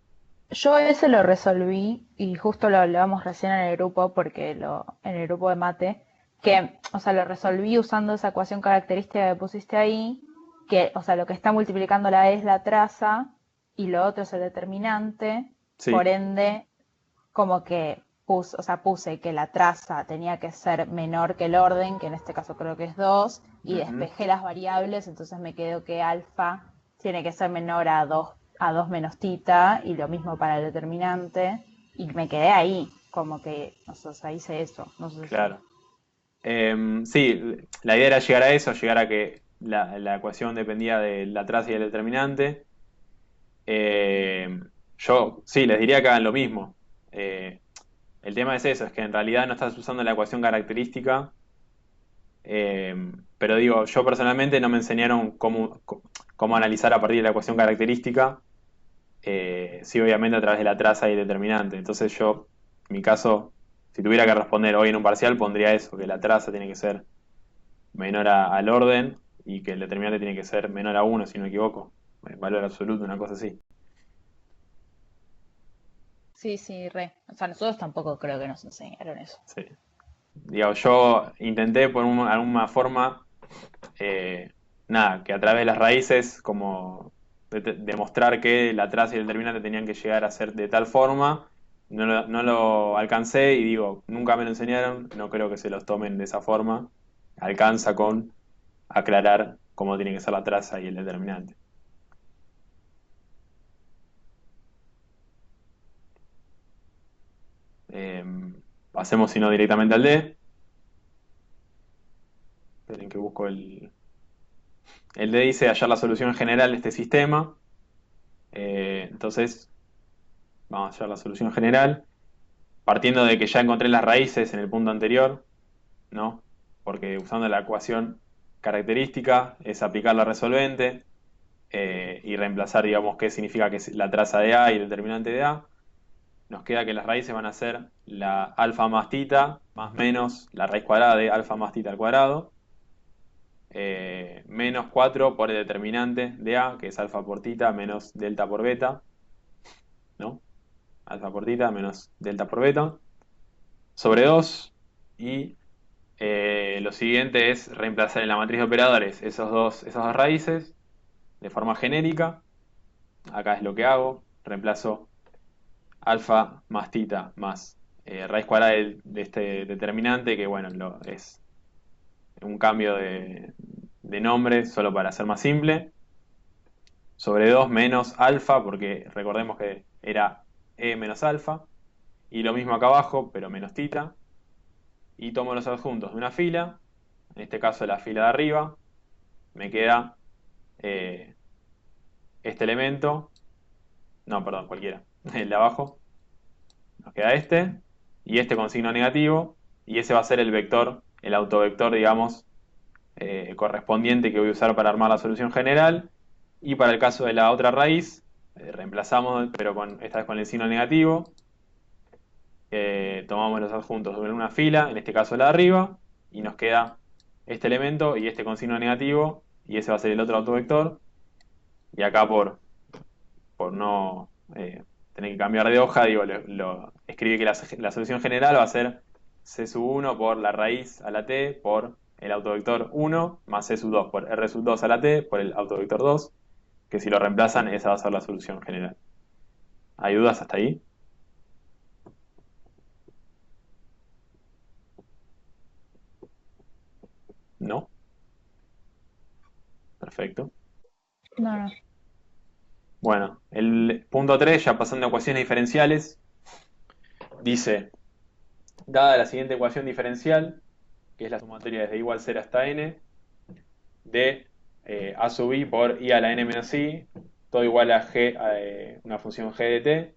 Speaker 3: Yo ese lo resolví y justo lo hablábamos recién en el grupo, porque en el grupo de mate, que, o sea, lo resolví usando esa ecuación característica que pusiste ahí, que, o sea, lo que está multiplicándola es la traza y lo otro es el determinante,
Speaker 1: Sí.
Speaker 3: por ende, como que puse que la traza tenía que ser menor que el orden, que en este caso creo que es 2, y
Speaker 1: Ujú.
Speaker 3: despejé las variables, entonces me quedó que alfa tiene que ser menor a 2 menos tita, y lo mismo para el determinante, y me quedé ahí, como que, o sea, hice eso, no sé si...
Speaker 1: Claro. Sí, la idea era llegar a eso, llegar a que la ecuación dependía de la traza y del determinante. Yo sí, les diría que hagan lo mismo. El tema es eso, es que en realidad no estás usando la ecuación característica, pero digo, yo personalmente no me enseñaron cómo analizar a partir de la ecuación característica, sí, obviamente a través de la traza y el determinante. Entonces yo, en mi caso, si tuviera que responder hoy en un parcial, pondría eso, que la traza tiene que ser menor al orden y que el determinante tiene que ser menor a 1, si no me equivoco. Valor absoluto, una cosa así.
Speaker 3: Sí, sí, re. O sea, nosotros tampoco creo que nos enseñaron eso.
Speaker 1: Sí. Digo, yo intenté por alguna forma, nada, que a través de las raíces, como demostrar que la traza y el determinante tenían que llegar a ser de tal forma. No lo alcancé y digo, nunca me lo enseñaron, no creo que se los tomen de esa forma. Alcanza con aclarar cómo tiene que ser la traza y el determinante. Eh, Pasemos, si no, directamente al D. Esperen que busco el El D dice hallar la solución general de este sistema. Entonces, vamos a hallar la solución general, partiendo de que ya encontré las raíces en el punto anterior, ¿no? Porque usando la ecuación característica es aplicar la resolvente y reemplazar, digamos, qué significa que es la traza de A y el determinante de A. Nos queda que las raíces van a ser la alfa más tita más menos la raíz cuadrada de alfa más tita al cuadrado, menos 4 por el determinante de A, que es alfa por tita menos delta por beta, ¿no? Alfa por tita menos delta por beta, sobre 2, y lo siguiente es reemplazar en la matriz de operadores esas dos raíces de forma genérica. Acá es lo que hago, reemplazo alfa más tita más raíz cuadrada de este determinante, que bueno, es un cambio de nombre solo para ser más simple, sobre 2 menos alfa, porque recordemos que era e menos alfa, y lo mismo acá abajo, pero menos tita, y tomo los adjuntos de una fila, en este caso la fila de arriba, me queda eh, este elemento, no, perdón, cualquiera, el de abajo, nos queda este, y este con signo negativo, y ese va a ser el vector, el autovector, digamos, correspondiente que voy a usar para armar la solución general. Y para el caso de la otra raíz, reemplazamos, pero esta vez con el signo negativo, tomamos los adjuntos de una fila, en este caso la de arriba, y nos queda este elemento y este con signo negativo, y ese va a ser el otro autovector. Y acá por no tener que cambiar de hoja, digo, escribí que la solución general va a ser C sub 1 por la raíz a la t por el autovector 1 más C sub 2 por R sub 2 a la t por el autovector 2, que si lo reemplazan esa va a ser la solución general. ¿Hay dudas hasta ahí? ¿No? Perfecto.
Speaker 3: No, no.
Speaker 1: Bueno, el punto 3, ya pasando a ecuaciones diferenciales, dice, dada la siguiente ecuación diferencial, que es la sumatoria desde igual 0 hasta n, de a sub i por i a la n menos i, todo igual a g, una función g de t.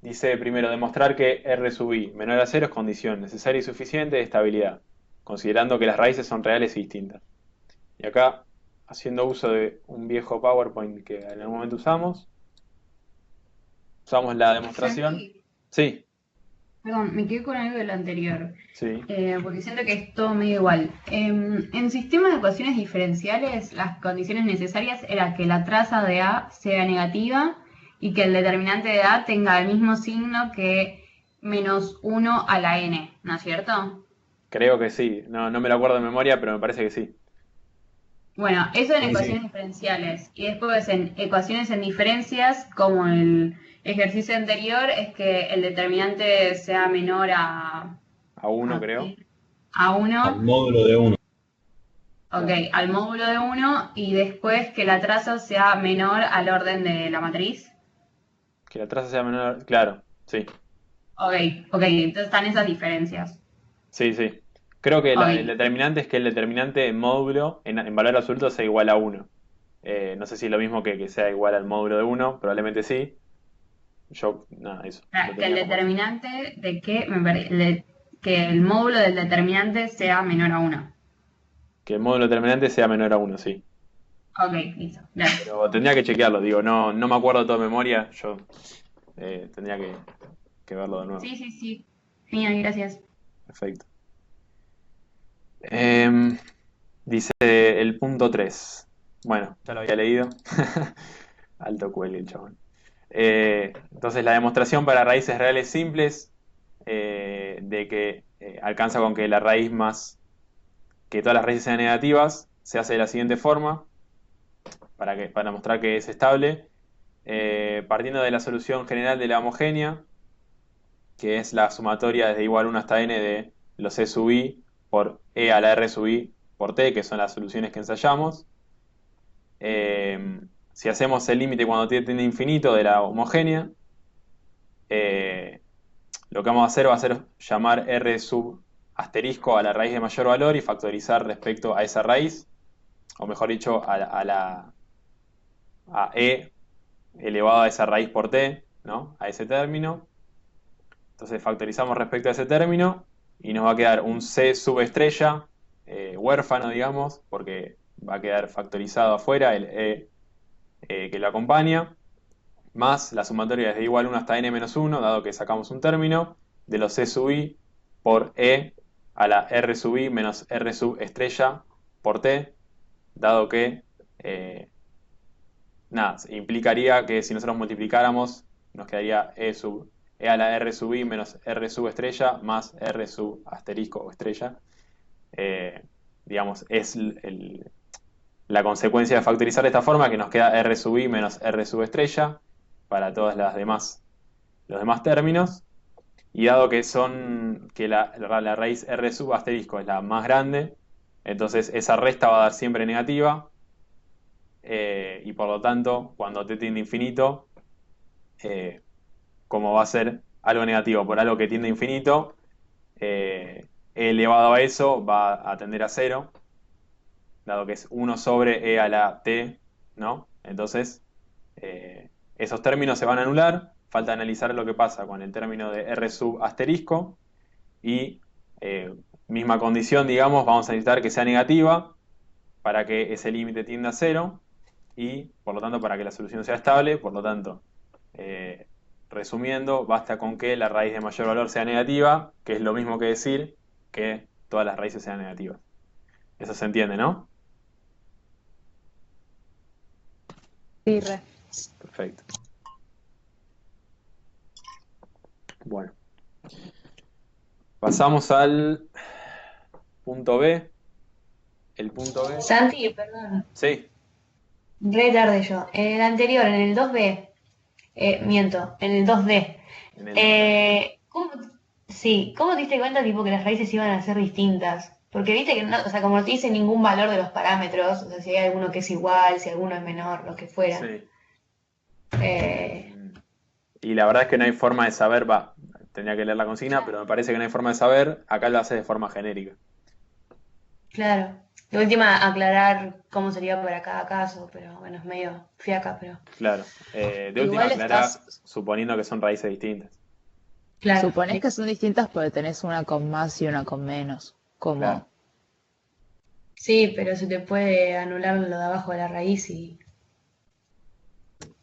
Speaker 1: Dice primero demostrar que r sub i menor a 0 es condición necesaria y suficiente de estabilidad, considerando que las raíces son reales y distintas. Y acá, haciendo uso de un viejo PowerPoint que en algún momento usamos la demostración.
Speaker 4: Santi,
Speaker 1: Sí,
Speaker 4: perdón, me quedé con algo de lo anterior,
Speaker 1: sí.
Speaker 4: porque siento que es todo medio igual. En sistemas de ecuaciones diferenciales, las condiciones necesarias era que la traza de A sea negativa y que el determinante de A tenga el mismo signo que menos 1 a la n, ¿no es cierto?
Speaker 1: Creo que sí. No, no me lo acuerdo de memoria, pero me parece que sí.
Speaker 4: Bueno, eso en
Speaker 1: Sí,
Speaker 4: ecuaciones
Speaker 1: sí.
Speaker 4: diferenciales. Y después en ecuaciones en diferencias, como el ejercicio anterior, es que el determinante sea menor
Speaker 1: A uno,
Speaker 4: a,
Speaker 1: creo.
Speaker 4: a
Speaker 5: Al
Speaker 4: 1,
Speaker 5: módulo de 1.
Speaker 4: ok, al módulo de 1, y después que la traza sea menor al orden de la matriz.
Speaker 1: Que la traza sea menor. Claro, sí.
Speaker 4: Ok, ok, entonces están esas diferencias.
Speaker 1: Sí, sí. Creo que el
Speaker 4: Ok,
Speaker 1: determinante es que el determinante en módulo, en valor absoluto, sea igual a uno. No sé si es lo mismo que sea igual al módulo de uno, probablemente sí. Yo, nada, eso. Lo
Speaker 4: que el
Speaker 1: tenía como eso.
Speaker 4: determinante de que, que el módulo del determinante sea menor a 1.
Speaker 1: Que el módulo determinante sea menor a uno, sí.
Speaker 4: Ok, listo, gracias.
Speaker 1: Pero tendría que chequearlo, digo, no, no me acuerdo todo de memoria, yo tendría que verlo de nuevo.
Speaker 4: Sí, sí, sí. Genial, gracias.
Speaker 1: Perfecto. Em, Dice el punto 3. Bueno, ya lo había leído. Alto cuelgue el chabón. Entonces, la demostración para raíces reales simples de que alcanza con que la raíz más que todas las raíces sean negativas se hace de la siguiente forma para mostrar que es estable. Partiendo de la solución general de la homogénea, que es la sumatoria desde igual 1 hasta n de los e sub i por e a la r sub i por t, que son las soluciones que ensayamos. Si hacemos el límite cuando t tiende a infinito de la homogénea, lo que vamos a hacer va a ser llamar r sub asterisco a la raíz de mayor valor y factorizar respecto a esa raíz. o mejor dicho, a e elevado a esa raíz por t, ¿no? A ese término. Entonces factorizamos respecto a ese término y nos va a quedar un c subestrella huérfano, digamos, porque va a quedar factorizado afuera el e que lo acompaña, más la sumatoria desde igual 1 hasta n-1, dado que sacamos un término, de los c sub i por e a la r sub i menos r sub estrella por t, dado que, nada, implicaría que si nosotros multiplicáramos, nos quedaría e a la r sub i menos r sub estrella más r sub asterisco o estrella. Digamos, es la consecuencia de factorizar de esta forma que nos queda r sub i menos r sub estrella para todas los demás términos. Y dado que la raíz r sub asterisco es la más grande, entonces esa resta va a dar siempre negativa. Y por lo tanto, cuando t tiende a infinito, como va a ser algo negativo por algo que tiende a infinito, e elevado a eso va a tender a 0, dado que es 1 sobre e a la t, ¿no? Entonces, esos términos se van a anular, falta analizar lo que pasa con el término de r sub asterisco, y misma condición, digamos, vamos a necesitar que sea negativa para que ese límite tienda a 0, y por lo tanto para que la solución sea estable. Por lo tanto, resumiendo, basta con que la raíz de mayor valor sea negativa, que es lo mismo que decir que todas las raíces sean negativas. Eso se entiende, ¿no?
Speaker 3: Sí, re.
Speaker 1: Perfecto. Bueno. Pasamos al punto B. El punto B.
Speaker 4: Santi, perdón,
Speaker 1: Sí,
Speaker 4: re tarde yo. En el anterior, en el 2B, miento, en el 2D.
Speaker 1: en el
Speaker 4: Sí, ¿cómo te diste cuenta tipo que las raíces iban a ser distintas? Porque viste que no, o sea, como no te dice ningún valor de los parámetros, o sea, si hay alguno que es igual, si alguno es menor, lo que fuera.
Speaker 1: sí.
Speaker 4: Eh,
Speaker 1: Y la verdad es que no hay forma de saber, tendría que leer la consigna, pero me parece que no hay forma de saber. Acá lo hace de forma genérica.
Speaker 4: claro. De última, aclarar cómo sería para cada caso, pero bueno, es medio fiaca, pero.
Speaker 1: Claro. De última
Speaker 3: Igual
Speaker 1: aclará
Speaker 3: estás,
Speaker 1: suponiendo que son raíces distintas.
Speaker 4: Claro.
Speaker 3: suponés que son distintas porque tenés una con más y una con menos.
Speaker 1: Claro.
Speaker 3: Como,
Speaker 4: Sí, pero se te puede anular lo de abajo de la raíz y.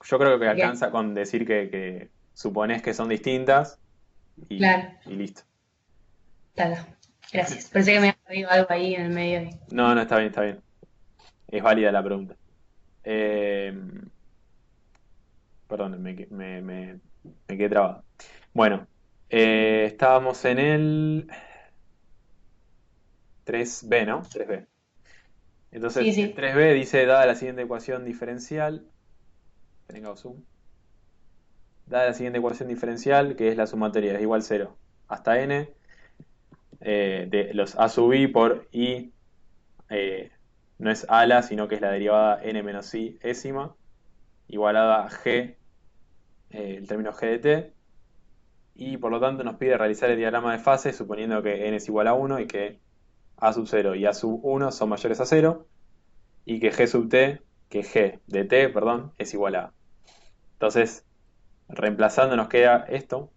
Speaker 1: Yo creo que
Speaker 4: Bien,
Speaker 1: alcanza con decir que suponés que son distintas
Speaker 4: claro,
Speaker 1: y listo.
Speaker 4: claro. Gracias. Pensé que me había perdido algo ahí en el medio.
Speaker 1: No, no, está bien, está bien. Es válida la pregunta. Eh, Perdón, me quedé trabado. Bueno, estábamos en el 3B, ¿no? 3B.
Speaker 4: Sí,
Speaker 1: Entonces, el
Speaker 4: sí.
Speaker 1: 3B dice, dada la siguiente ecuación diferencial, tenga zoom, dada la siguiente ecuación diferencial, que es la sumatoria, es igual 0 hasta n, de los a sub i por i, eh, no es ala, sino que es la derivada n menos i ésima, igualada a g, el término g de t, y por lo tanto nos pide realizar el diagrama de fase suponiendo que n es igual a 1 y que a sub 0 y a sub 1 son mayores a 0, y que g sub t, que g de t, perdón, es igual a. Entonces, reemplazando nos queda esto,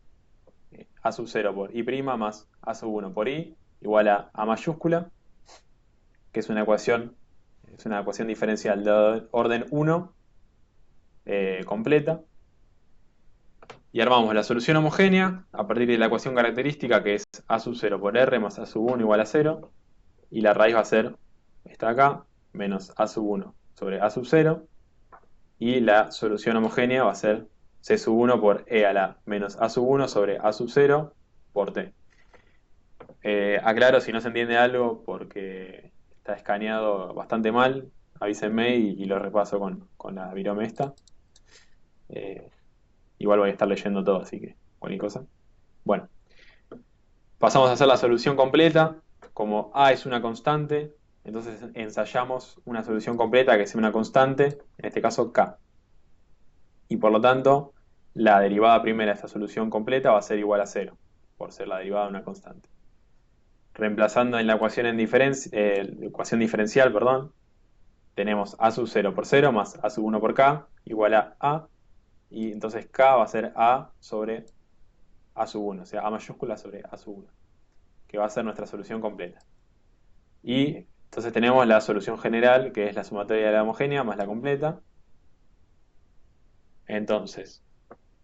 Speaker 1: a sub 0 por i' más a sub 1 por i, igual a mayúscula, que es una ecuación diferencial de orden 1, completa. Y armamos la solución homogénea a partir de la ecuación característica, que es a sub 0 por r más a sub 1 igual a 0, y la raíz va a ser esta de acá, menos a sub 1 sobre a sub 0, y la solución homogénea va a ser c sub 1 por e a la menos a sub 1 sobre a sub 0 por t. Aclaro si no se entiende algo porque está escaneado bastante mal, avísenme y lo repaso con la virome esta. Igual voy a estar leyendo todo, así que cualquier cosa. Bueno, pasamos a hacer la solución completa. Como a es una constante, entonces ensayamos una solución completa que sea una constante, en este caso k. Y por lo tanto, la derivada primera de esta solución completa va a ser igual a 0, por ser la derivada de una constante. Reemplazando en la ecuación, ecuación diferencial, perdón, tenemos a sub 0 por 0 más a sub 1 por k igual a, y entonces k va a ser a sobre a sub 1, o sea, a mayúscula sobre a sub 1, que va a ser nuestra solución completa. Y entonces tenemos la solución general, que es la sumatoria de la homogénea más la completa. Entonces,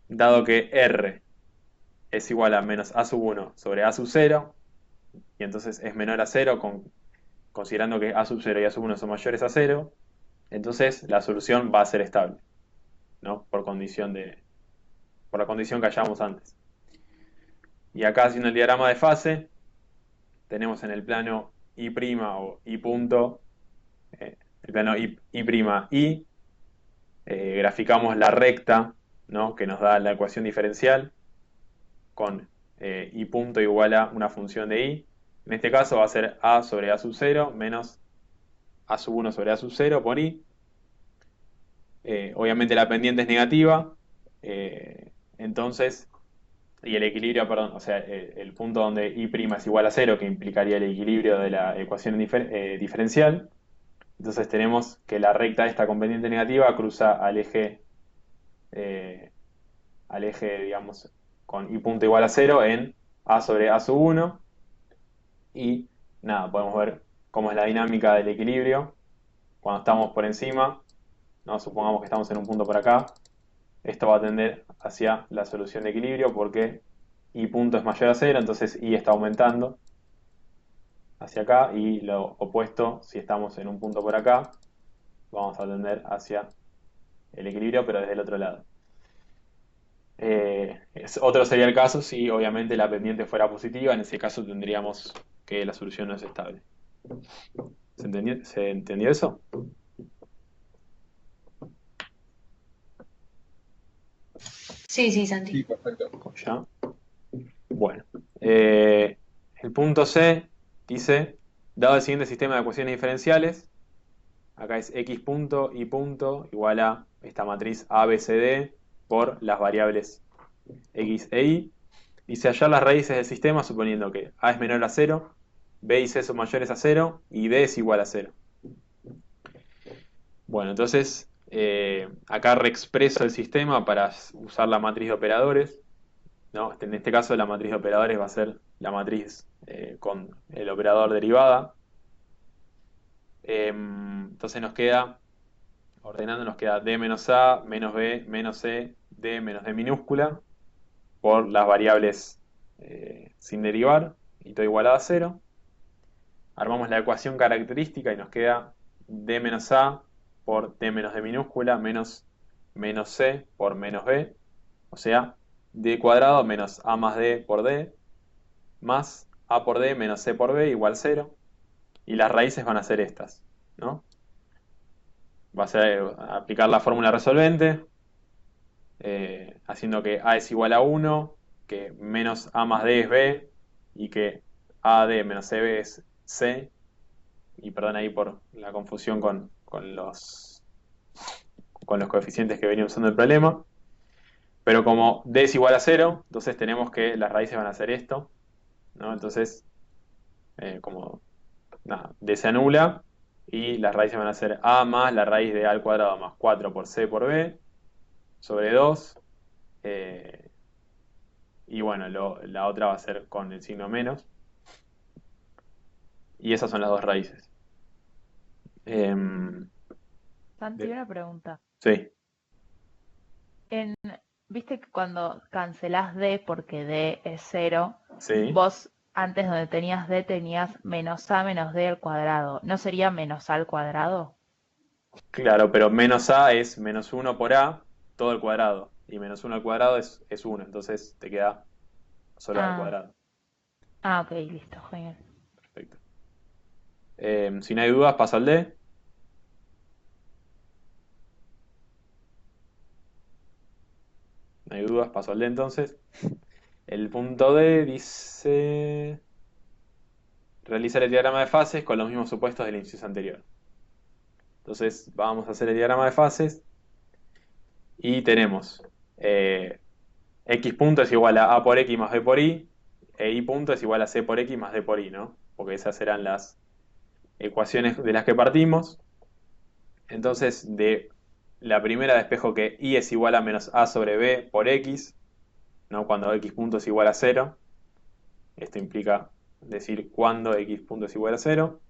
Speaker 1: dado que R es igual a menos a sub 1 sobre a sub 0, y entonces es menor a 0, considerando que a sub 0 y a sub 1 son mayores a 0, entonces la solución va a ser estable, ¿no? Por la condición que hallábamos antes. Y acá, haciendo el diagrama de fase, tenemos en el plano I' o I punto, el plano I', graficamos la recta, ¿no? Que nos da la ecuación diferencial con I punto igual a una función de I. En este caso va a ser A sobre A sub 0 menos A sub 1 sobre A sub 0 por I. Obviamente la pendiente es negativa, entonces, y el equilibrio, perdón, o sea, el punto donde I' es igual a 0, que implicaría el equilibrio de la ecuación diferencial. Entonces tenemos que la recta esta con pendiente negativa cruza al eje, digamos, con I punto igual a 0 en A sobre A sub 1. Y nada, podemos ver cómo es la dinámica del equilibrio cuando estamos por encima, ¿no? Supongamos que estamos en un punto por acá. Esto va a tender hacia la solución de equilibrio porque I punto es mayor a 0, entonces I está aumentando hacia acá, y lo opuesto, si estamos en un punto por acá, vamos a tender hacia el equilibrio, pero desde el otro lado. Otro sería el caso si obviamente la pendiente fuera positiva. En ese caso tendríamos que la solución no es estable. ¿Se entendió eso?
Speaker 4: Sí, sí, Santi.
Speaker 2: Sí, perfecto.
Speaker 1: ¿Ya? Bueno, el punto C dice, dado el siguiente sistema de ecuaciones diferenciales, acá es x punto y punto igual a esta matriz ABCD por las variables x e y. Dice hallar las raíces del sistema suponiendo que a es menor a 0, b y c son mayores a 0 y d es igual a 0. Bueno, entonces acá reexpreso el sistema para usar la matriz de operadores, ¿no? En este caso la matriz de operadores va a ser la matriz con el operador derivada. Entonces nos queda, ordenando, nos queda d menos a, menos b, menos c, d menos d minúscula, por las variables sin derivar, y todo igualado a 0. Armamos la ecuación característica y nos queda d menos a por d menos d minúscula menos c por menos b, o sea, d cuadrado menos a más d por d, más a por d menos c por b igual 0, y las raíces van a ser estas, ¿no? Va a ser aplicar la fórmula resolvente, haciendo que a es igual a 1, que menos a más d es b, y que ad menos cb es c, y perdón ahí por la confusión con los coeficientes que venía usando el problema. Pero como d es igual a 0, entonces tenemos que las raíces van a ser esto, ¿no? Entonces, como nada, d se anula, y las raíces van a ser a más la raíz de a al cuadrado más 4 por c por b sobre 2. Y bueno, la otra va a ser con el signo menos. Y esas son las dos raíces.
Speaker 3: Santi, una pregunta.
Speaker 1: Sí,
Speaker 3: En, ¿Viste que cuando cancelás D porque D es 0,
Speaker 1: sí.
Speaker 3: vos antes donde tenías D tenías menos A menos D al cuadrado? ¿No sería menos A al cuadrado?
Speaker 1: Claro, pero menos a es menos 1 por a, todo al cuadrado. Y menos 1 al cuadrado es 1, entonces te queda solo a al
Speaker 3: Ah,
Speaker 1: cuadrado.
Speaker 3: ok, listo, genial.
Speaker 1: Perfecto. Si no hay dudas, paso al D. No hay dudas, paso al D entonces. El punto D dice realizar el diagrama de fases con los mismos supuestos del inciso anterior. Entonces vamos a hacer el diagrama de fases y tenemos x punto es igual a por x más b por y, e y punto es igual a c por x más d por y, ¿no? Porque esas serán las ecuaciones de las que partimos. Entonces, de la primera despejo que y es igual a menos a sobre b por x, ¿no? Cuando x punto es igual a cero. Esto implica decir cuando x punto es igual a cero.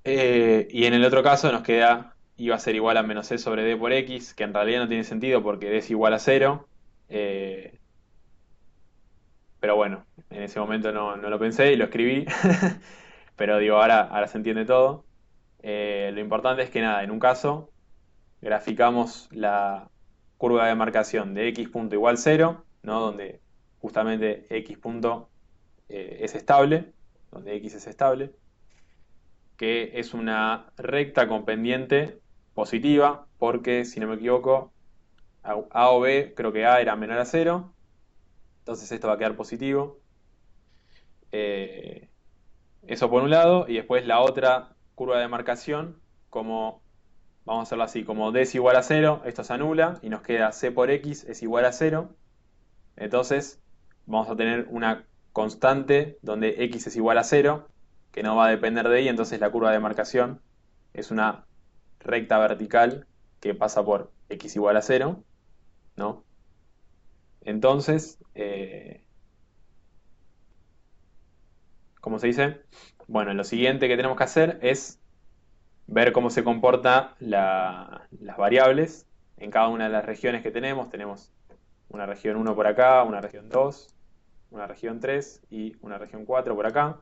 Speaker 1: Y en el otro caso nos queda y va a ser igual a menos c sobre d por x, que en realidad no tiene sentido porque d es igual a cero. Pero bueno, en ese momento no lo pensé y lo escribí. Pero digo, ahora se entiende todo. Lo importante es que nada, en un caso graficamos la curva de marcación de x punto igual cero, ¿no? Donde justamente x punto es estable, donde x es estable, que es una recta con pendiente positiva, porque si no me equivoco, a o b, creo que a era menor a cero, entonces esto va a quedar positivo. Eh, Eso por un lado, y después la otra curva de marcación, como vamos a hacerlo así, como d es igual a cero, esto se anula y nos queda c por x es igual a cero. Entonces vamos a tener una constante donde x es igual a cero, que no va a depender de y, entonces la curva de marcación es una recta vertical que pasa por x igual a cero, ¿no? Entonces, ¿cómo se dice? Bueno, lo siguiente que tenemos que hacer es ver cómo se comportan las variables en cada una de las regiones que tenemos. Tenemos una región uno por acá, una región 2, una región 3 y una región 4 por acá.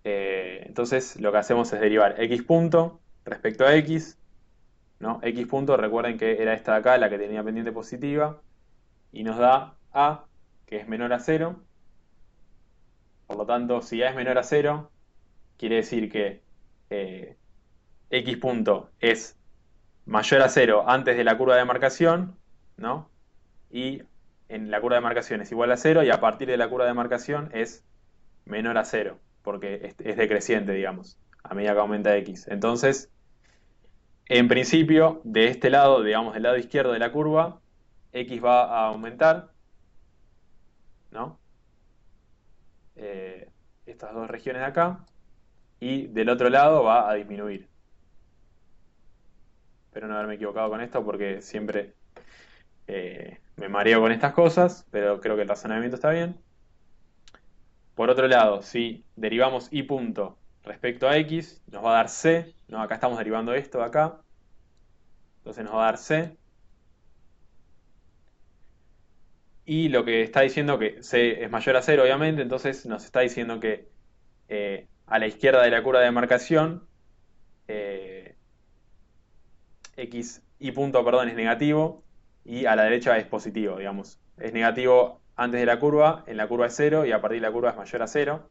Speaker 1: Entonces lo que hacemos es derivar x punto respecto a x, ¿no? X punto, recuerden que era esta de acá, la que tenía pendiente positiva, y nos da a, que es menor a cero. Por lo tanto, si a es menor a cero, quiere decir que eh, x punto es mayor a cero antes de la curva de marcación, ¿no? Y en la curva de marcación es igual a cero y a partir de la curva de marcación es menor a cero, porque es decreciente, digamos, a medida que aumenta x. Entonces, en principio, de este lado, digamos, del lado izquierdo de la curva, x va a aumentar, ¿no? Eh, Estas dos regiones de acá, y del otro lado va a disminuir. Espero no haberme equivocado con esto porque siempre me mareo con estas cosas, pero creo que el razonamiento está bien. Por otro lado, si derivamos y punto respecto a x, nos va a dar c, ¿no? Acá estamos derivando esto de acá, entonces nos va a dar c. Y lo que está diciendo que c es mayor a cero, obviamente, entonces nos está diciendo que a la izquierda de la curva de marcación, eh, x y punto, perdón, es negativo y a la derecha es positivo, digamos. Es negativo antes de la curva, en la curva es cero y a partir de la curva es mayor a cero,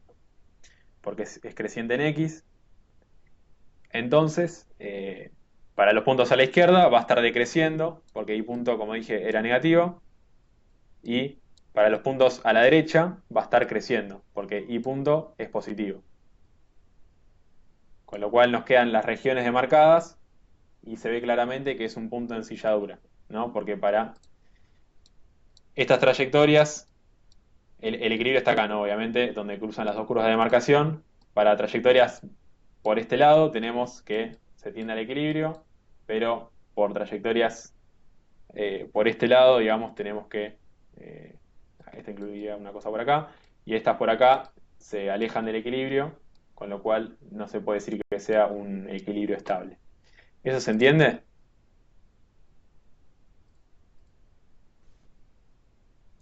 Speaker 1: porque es creciente en x. Entonces, para los puntos a la izquierda va a estar decreciendo, porque y punto, como dije, era negativo. Y para los puntos a la derecha va a estar creciendo, porque y punto es positivo. Con lo cual nos quedan las regiones demarcadas y se ve claramente que es un punto de ensilladura, ¿no? Porque para estas trayectorias, el equilibrio está acá, ¿no? Obviamente, donde cruzan las dos curvas de demarcación. Para trayectorias por este lado tenemos que se tiende al equilibrio, pero por trayectorias por este lado, digamos, tenemos que, esta incluiría una cosa por acá, y estas por acá se alejan del equilibrio, con lo cual no se puede decir que sea un equilibrio estable. ¿Eso se entiende?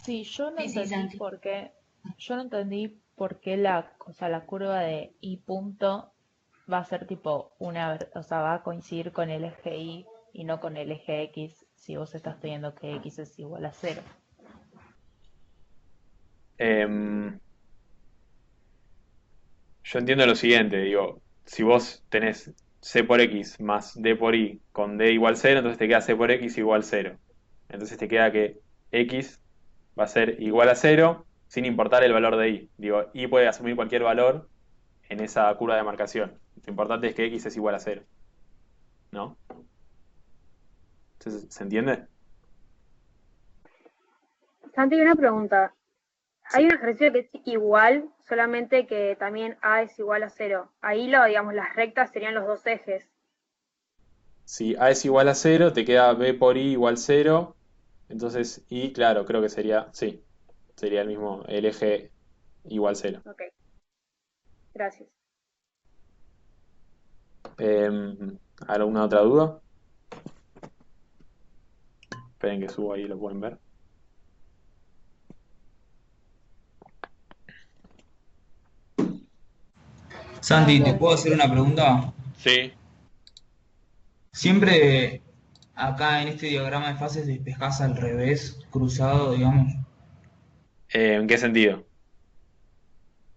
Speaker 3: Sí,
Speaker 4: Sí, sí, Santi.
Speaker 3: yo no entendí por qué o sea, la curva de I punto va a ser tipo o sea, va a coincidir con el eje y no con el eje X si vos estás teniendo que X es igual a cero.
Speaker 1: Em, yo entiendo lo siguiente, digo, si vos tenés c por x más d por y con d igual cero, entonces te queda c por x igual cero. Entonces te queda que x va a ser igual a cero sin importar el valor de y. Digo, y puede asumir cualquier valor en esa curva de marcación. Lo importante es que x es igual a cero, ¿no? Entonces, ¿se entiende?
Speaker 6: Santi, una pregunta. Hay un ejercicio que es igual, solamente que también A es igual a 0. Ahí digamos, las rectas serían los dos ejes.
Speaker 1: Si A es igual a cero, te queda B por I igual cero. Entonces I, claro, creo que sería, sí, sería el mismo, el eje igual cero.
Speaker 6: Ok, gracias.
Speaker 1: ¿Alguna otra duda? Esperen que subo ahí, lo pueden ver.
Speaker 7: Santi, ¿te puedo hacer una pregunta?
Speaker 1: Sí.
Speaker 7: Siempre acá en este diagrama de fases despejás al revés, cruzado, digamos,
Speaker 1: ¿En qué sentido?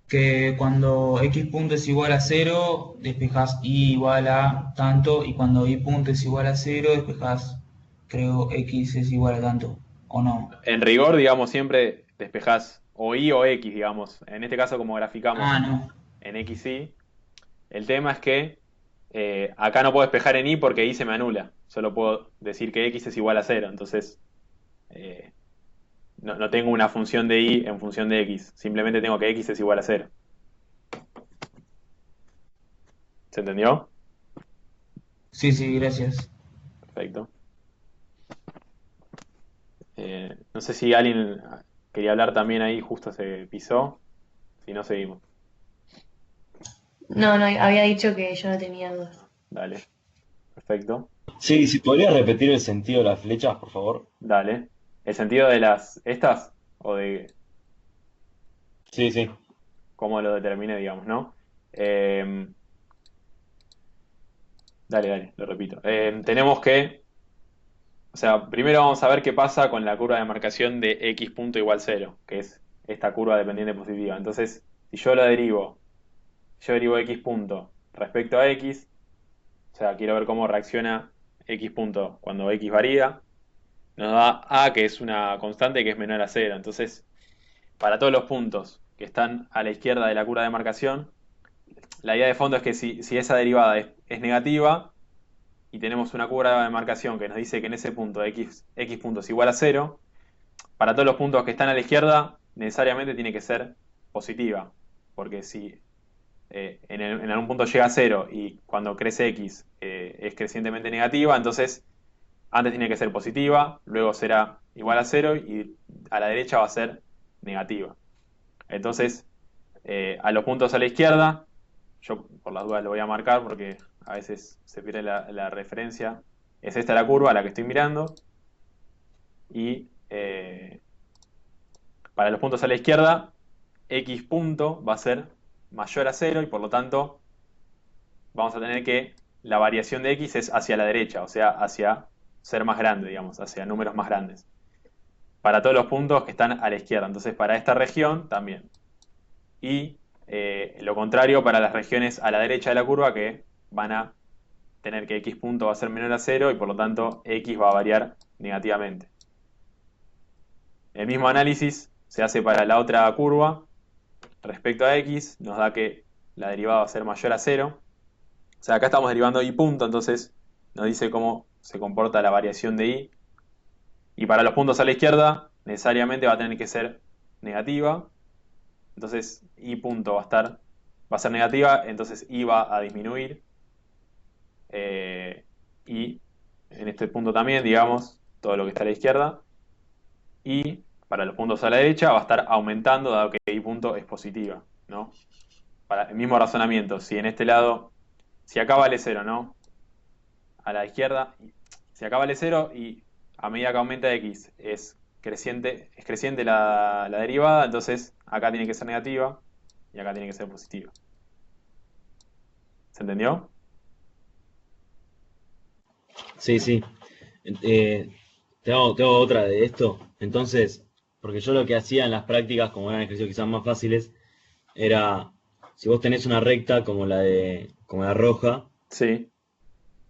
Speaker 7: que cuando x punto es igual a cero, despejás y igual a tanto, y cuando y punto es igual a cero, despejás, creo, x es igual a tanto, ¿o no?
Speaker 1: En rigor, digamos, siempre despejás o Y o X, digamos. En este caso, como graficamos
Speaker 7: Ah, no.
Speaker 1: en X, Y. El tema es que acá no puedo despejar en Y porque Y se me anula. Solo puedo decir que X es igual a cero. Entonces, eh, no tengo una función de Y en función de X. Simplemente tengo que X es igual a cero. ¿Se entendió?
Speaker 7: Sí, sí, gracias.
Speaker 1: Perfecto. No sé si alguien quería hablar también ahí, justo se pisó. Si no, seguimos.
Speaker 4: No, había dicho que yo no tenía dudas.
Speaker 1: Dale. Perfecto.
Speaker 8: Sí, si podría repetir el sentido de las flechas, por favor.
Speaker 1: Dale. ¿El sentido de estas o de
Speaker 8: Sí, sí.
Speaker 1: cómo lo determiné, digamos, ¿no? Eh, dale, lo repito. Tenemos que, o sea, primero vamos a ver qué pasa con la curva de marcación de x punto igual cero, que es esta curva dependiente positiva. Entonces, si yo derivo x punto respecto a x, o sea, quiero ver cómo reacciona x punto cuando x varía, nos da a, que es una constante que es menor a cero. Entonces, para todos los puntos que están a la izquierda de la curva de marcación, la idea de fondo es que si esa derivada es negativa y tenemos una curva de marcación que nos dice que en ese punto x punto es igual a cero, para todos los puntos que están a la izquierda necesariamente tiene que ser positiva, porque si en algún punto llega a cero y cuando crece x es crecientemente negativa, entonces antes tiene que ser positiva, luego será igual a cero y a la derecha va a ser negativa. Entonces, a los puntos a la izquierda, yo por las dudas lo voy a marcar porque a veces se pierde la referencia. Es esta la curva a la que estoy mirando. Y para los puntos a la izquierda, x punto va a ser mayor a cero y por lo tanto vamos a tener que la variación de x es hacia la derecha, o sea, hacia ser más grande, digamos, hacia números más grandes. Para todos los puntos que están a la izquierda. Entonces, para esta región también. Y lo contrario para las regiones a la derecha de la curva que van a tener que x punto va a ser menor a cero y por lo tanto x va a variar negativamente. El mismo análisis se hace para la otra curva respecto a x, nos da que la derivada va a ser mayor a cero. O sea, acá estamos derivando y punto, entonces nos dice cómo se comporta la variación de y. Y para los puntos a la izquierda, necesariamente va a tener que ser negativa. Entonces y punto va a ser negativa, entonces y va a disminuir. Y en este punto también, digamos, todo lo que está a la izquierda. Y para los puntos a la derecha va a estar aumentando, dado que y punto es positiva, ¿no? Para el mismo razonamiento, si en este lado, si acá vale cero, ¿no? A la izquierda, si acá vale cero y a medida que aumenta x es creciente la derivada, entonces acá tiene que ser negativa y acá tiene que ser positiva. ¿Se entendió?
Speaker 8: Sí, sí. Te hago otra de esto. Entonces, porque yo lo que hacía en las prácticas, como eran ejercicios quizás más fáciles, era, si vos tenés una recta como la roja,
Speaker 1: Sí.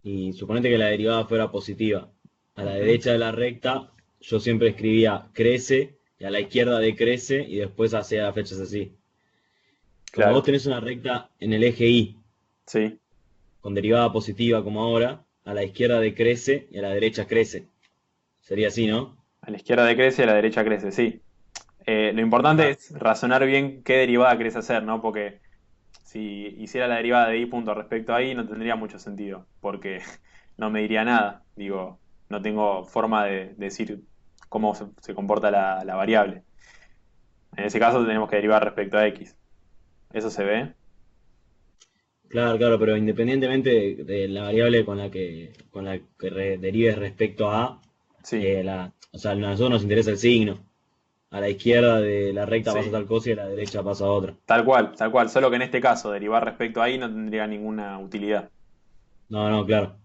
Speaker 8: y suponete que la derivada fuera positiva, a la
Speaker 1: Ujú.
Speaker 8: derecha de la recta, yo siempre escribía crece, y a la izquierda decrece, y después hacía flechas así. Cuando vos
Speaker 1: Claro,
Speaker 8: tenés una recta en el eje Y,
Speaker 1: sí.
Speaker 8: con derivada positiva como ahora, a la izquierda decrece y a la derecha crece. Sería así, ¿no?
Speaker 1: A la izquierda decrece y a la derecha crece, sí. Lo importante
Speaker 8: Claro.
Speaker 1: es razonar bien qué derivada querés hacer, ¿no? Porque si hiciera la derivada de y punto respecto a y no tendría mucho sentido, porque no me diría nada. Digo, no tengo forma de decir cómo se comporta la variable. En ese caso tenemos que derivar respecto a x. ¿Eso se ve?
Speaker 8: Claro, claro, pero independientemente de la variable con la que derives respecto a,
Speaker 1: Sí,
Speaker 8: o sea, a nosotros nos interesa el signo. A la izquierda de la recta pasa
Speaker 1: sí.
Speaker 8: tal cosa y a la derecha pasa otra.
Speaker 1: Tal cual, tal cual. Solo que en este caso derivar respecto a y no tendría ninguna utilidad.
Speaker 8: No, no, claro.
Speaker 1: Eso.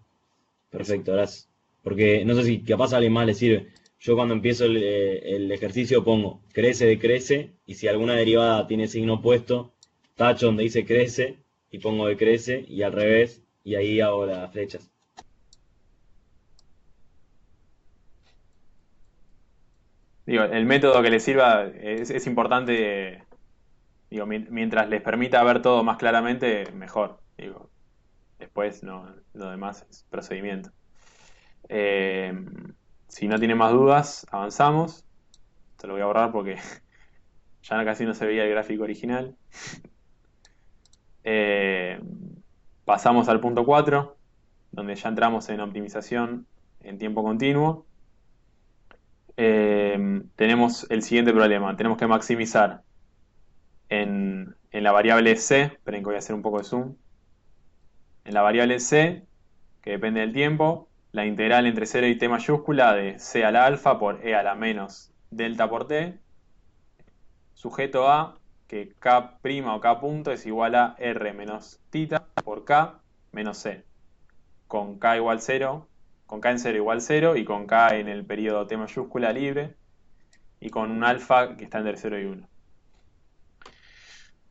Speaker 8: Perfecto, gracias. Porque no sé si capaz a alguien más le sirve. Yo cuando empiezo el ejercicio pongo crece, decrece, y si alguna derivada tiene signo opuesto, tacho donde dice crece y pongo decrece, y al revés, y ahí hago las flechas.
Speaker 1: Digo, el método que les sirva es importante. Digo, mientras les permita ver todo más claramente, mejor. Digo, después no, lo demás es procedimiento. Eh, si no tiene más dudas, avanzamos. Esto lo voy a borrar porque ya casi no se veía el gráfico original. Eh, pasamos al punto 4 donde ya entramos en optimización en tiempo continuo. Tenemos el siguiente problema. Tenemos que maximizar en la variable c. Esperen que voy a hacer un poco de zoom. En la variable c, que depende del tiempo, la integral entre 0 y t mayúscula de c a la alfa por e a la menos delta por t, sujeto a que k' o k punto es igual a r menos tita por k menos c, con k igual 0, con k en 0 igual 0 y con k en el periodo t mayúscula libre y con un alfa que está entre 0 y 1.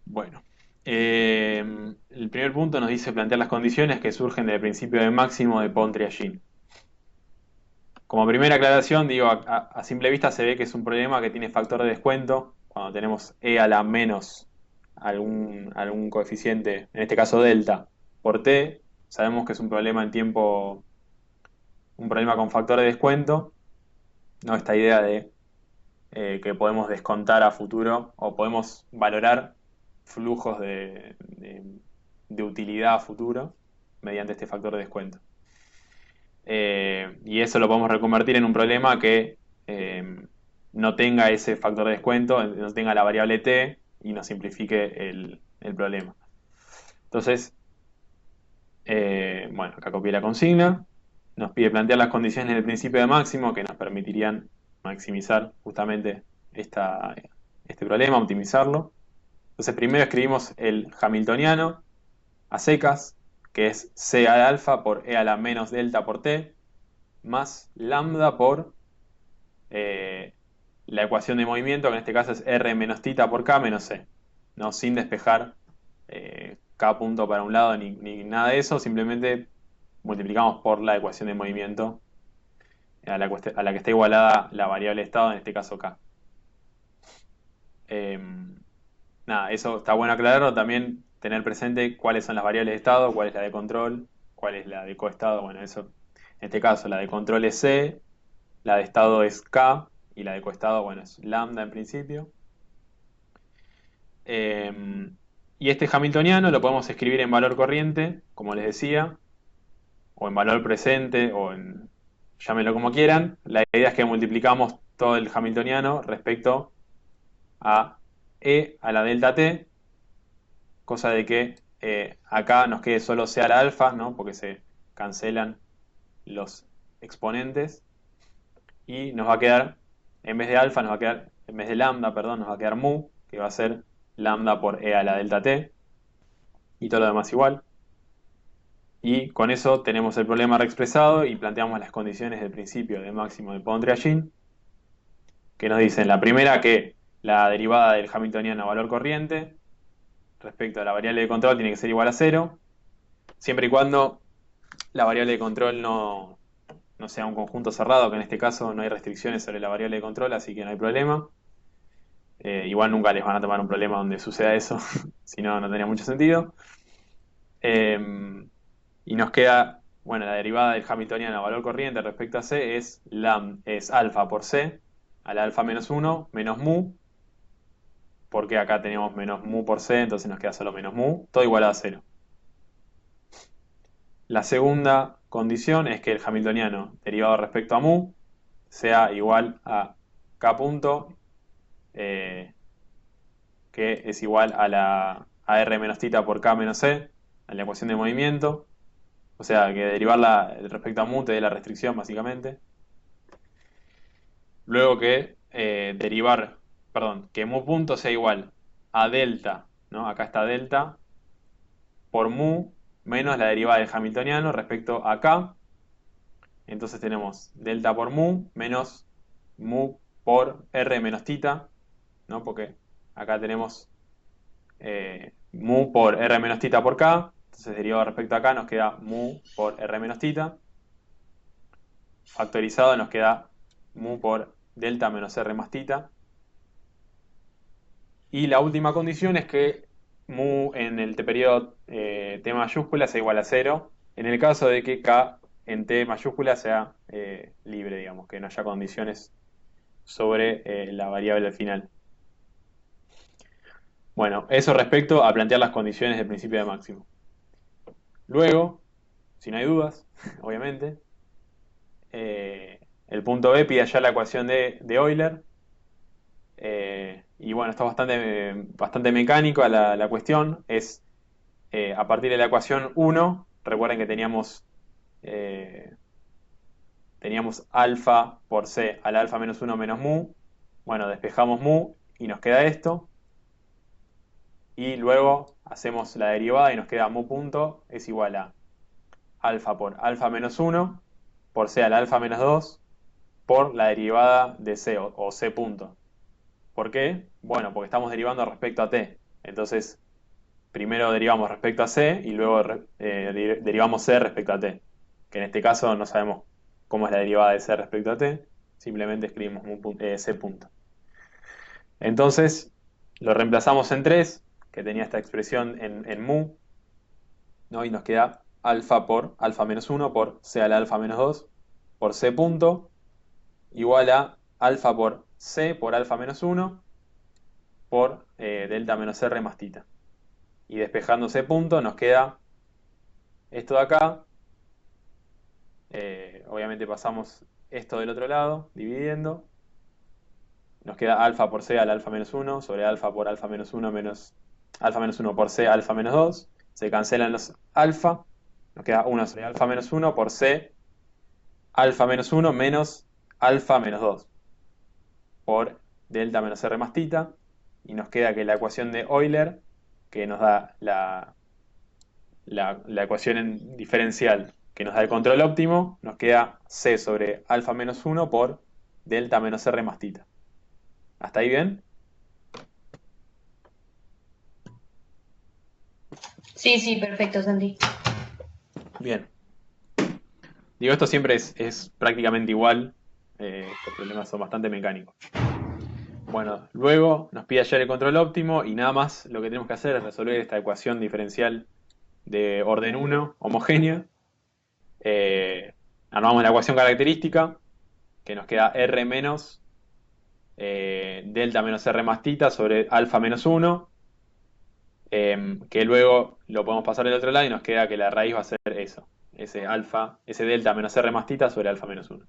Speaker 1: Bueno, el primer punto nos dice plantear las condiciones que surgen del principio de máximo de Pontryagin. Como primera aclaración, digo, a simple vista se ve que es un problema que tiene factor de descuento cuando tenemos e a la menos algún coeficiente, en este caso delta, por t. Sabemos que es un problema en tiempo, un problema con factor de descuento, ¿no? Esta idea de que podemos descontar a futuro o podemos valorar flujos de utilidad a futuro mediante este factor de descuento. Y eso lo podemos reconvertir en un problema que no tenga ese factor de descuento, no tenga la variable t y nos simplifique el problema. Entonces, bueno, acá copié la consigna. Nos pide plantear las condiciones del principio de máximo que nos permitirían maximizar justamente este problema, optimizarlo. Entonces, primero escribimos el hamiltoniano a secas, que es c a la alfa por e a la menos delta por t, más lambda por eh, la ecuación de movimiento, que en este caso es r menos tita por k menos c, ¿no? Sin despejar k punto para un lado ni nada de eso, simplemente multiplicamos por la ecuación de movimiento a la que está igualada la variable estado, en este caso k. Nada, eso está bueno aclararlo, también tener presente cuáles son las variables de estado, cuál es la de control, cuál es la de coestado. Bueno, eso, en este caso la de control es c, la de estado es k y la de coestado, bueno, es lambda en principio. Y este hamiltoniano lo podemos escribir en valor corriente, como les decía, o en valor presente, o en, llámenlo como quieran. La idea es que multiplicamos todo el hamiltoniano respecto a e a la delta t, cosa de que acá nos quede solo c a la alfa, ¿no? Porque se cancelan los exponentes y nos va a quedar, en vez de alfa, nos va a quedar, en vez de lambda, perdón, nos va a quedar mu, que va a ser lambda por e a la delta t, y todo lo demás igual. Y con eso tenemos el problema reexpresado y planteamos las condiciones del principio de máximo de Pontryagin, que nos dicen la primera que la derivada del hamiltoniano a valor corriente respecto a la variable de control tiene que ser igual a 0, siempre y cuando la variable de control no sea un conjunto cerrado, que en este caso no hay restricciones sobre la variable de control, así que no hay problema. Igual nunca les van a tomar un problema donde suceda eso, si no, no tendría mucho sentido. Y nos queda, bueno, la derivada del hamiltoniano a valor corriente respecto a c es alfa por c a la alfa menos 1 menos mu, porque acá teníamos menos mu por c, entonces nos queda solo menos mu, todo igualado a 0. La segunda condición es que el hamiltoniano derivado respecto a mu sea igual a k punto, que es igual a r menos θ por k menos c, a la ecuación de movimiento. O sea, que derivarla respecto a mu te dé la restricción, básicamente. Luego que que mu punto sea igual a delta, ¿no? Acá está delta, por mu menos la derivada del hamiltoniano respecto a k. Entonces tenemos delta por mu menos mu por r menos θ, ¿no? Porque acá tenemos mu por r menos θ por k. Entonces derivado respecto a k nos queda mu por r menos θ. Factorizado nos queda mu por delta menos r más θ. Y la última condición es que mu en el periodo t mayúscula sea igual a 0, en el caso de que k en t mayúscula sea libre, digamos, que no haya condiciones sobre la variable al final. Bueno, eso respecto a plantear las condiciones del principio de máximo. Luego, si no hay dudas, obviamente, el punto B pide allá la ecuación de Euler. Y bueno, está bastante mecánico la cuestión. Es a partir de la ecuación 1, recuerden que teníamos alfa por c al alfa menos 1 menos mu. Bueno, despejamos mu y nos queda esto. Y luego hacemos la derivada y nos queda mu punto es igual a alfa por alfa menos 1 por c al alfa menos 2 por la derivada de c o c punto. ¿Por qué? Bueno, porque estamos derivando respecto a t. Entonces, primero derivamos respecto a c y luego derivamos c respecto a t. Que en este caso no sabemos cómo es la derivada de c respecto a t. Simplemente escribimos c punto. Entonces, lo reemplazamos en 3, que tenía esta expresión en mu, ¿no? Y nos queda alfa por alfa menos 1 por c al alfa menos 2 por c punto igual a alfa por c por alfa menos 1 por delta menos r más θ. Y despejando c punto nos queda esto de acá. Obviamente pasamos esto del otro lado, dividiendo. Nos queda alfa por c al alfa menos 1 sobre alfa por alfa menos 1 menos alfa menos 1 por c alfa menos 2. Se cancelan los alfa. Nos queda 1 sobre alfa menos 1 por c alfa menos 1 menos alfa menos 2 por delta menos r más θ. Y nos queda que la ecuación de Euler, que nos da la ecuación diferencial que nos da el control óptimo, nos queda c sobre alfa menos 1 por delta menos r más θ. ¿Hasta ahí bien?
Speaker 4: Sí, perfecto, Santi.
Speaker 1: Bien. Digo, esto siempre es prácticamente igual. Estos problemas son bastante mecánicos. Bueno, luego nos pide hallar el control óptimo y nada más lo que tenemos que hacer es resolver esta ecuación diferencial de orden 1, homogénea. Armamos la ecuación característica, que nos queda r menos delta menos r más θ sobre alfa menos 1, que luego lo podemos pasar del otro lado y nos queda que la raíz va a ser eso, ese delta menos r más θ sobre alfa menos 1.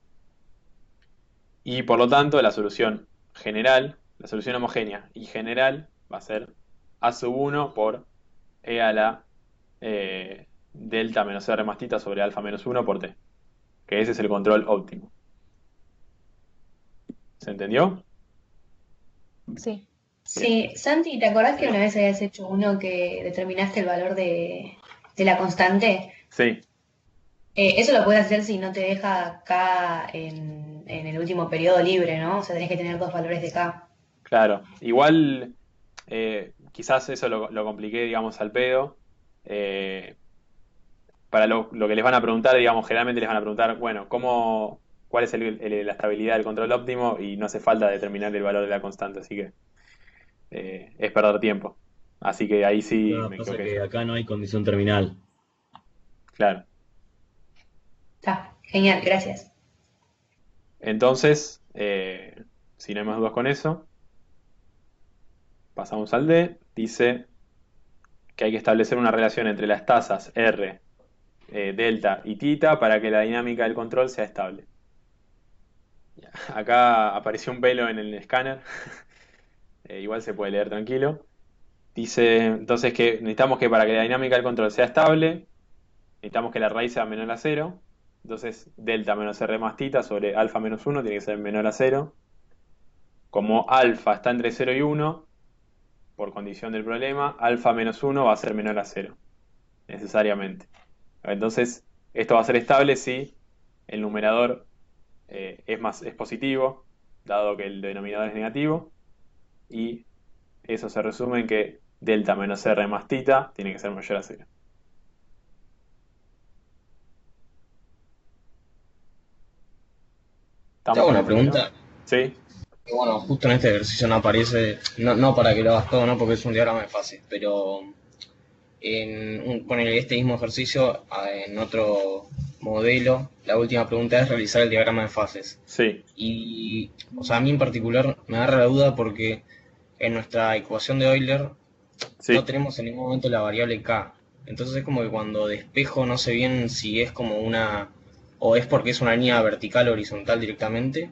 Speaker 1: Y por lo tanto la solución general, la solución homogénea y general va a ser a sub 1 por e a la delta menos r más θ sobre alfa menos 1 por t, que ese es el control óptimo. ¿Se entendió?
Speaker 3: Sí.
Speaker 4: Sí, Santi, ¿te acordás que una vez habías hecho uno que determinaste el valor de la constante?
Speaker 1: Sí,
Speaker 4: Eso lo puedes hacer si no te deja acá en el último periodo libre, ¿no? O sea, tenés que tener dos valores de K.
Speaker 1: claro. Igual quizás eso lo compliqué, digamos, al pedo. Para lo que les van a preguntar, digamos, generalmente les van a preguntar, bueno, ¿cuál es la estabilidad del control óptimo? Y no hace falta determinar el valor de la constante, así que es perder tiempo. Así que ahí sí
Speaker 8: Acá
Speaker 1: me
Speaker 8: pasa
Speaker 1: equivoqué
Speaker 8: que
Speaker 1: yo.
Speaker 8: acá no hay condición terminal.
Speaker 1: Claro.
Speaker 4: Está, genial, gracias.
Speaker 1: Entonces, si no hay más dudas con eso, Pasamos al D. Dice que hay que establecer una relación entre las tasas R, delta y tita para que la dinámica del control sea estable. Acá apareció un velo en el escáner. Igual se puede leer tranquilo. Dice entonces que necesitamos que para que la dinámica del control sea estable, necesitamos que la raíz sea menor a 0. Entonces delta menos R más tita sobre alfa menos 1 tiene que ser menor a 0. Como alfa está entre 0 y 1, por condición del problema, alfa menos 1 va a ser menor a 0, necesariamente. Entonces, esto va a ser estable si el numerador es positivo, dado que el denominador es negativo, y eso se resume en que delta menos R más tita tiene que ser mayor a 0.
Speaker 5: Te hago
Speaker 1: ¿Estamos
Speaker 5: una
Speaker 1: con eso, no?
Speaker 5: pregunta.
Speaker 1: Sí,
Speaker 5: Que bueno, justo en este ejercicio no aparece, no para que lo hagas todo, ¿no? Porque es un diagrama de fases, pero ponele este mismo ejercicio en otro modelo, la última pregunta es realizar el diagrama de fases.
Speaker 1: sí,
Speaker 5: Y, o sea, a mí en particular me agarra la duda porque en nuestra ecuación de Euler no
Speaker 1: sí.
Speaker 5: tenemos en ningún momento la variable k. Entonces es como que cuando despejo no sé bien si es como o es porque es una línea vertical o horizontal directamente,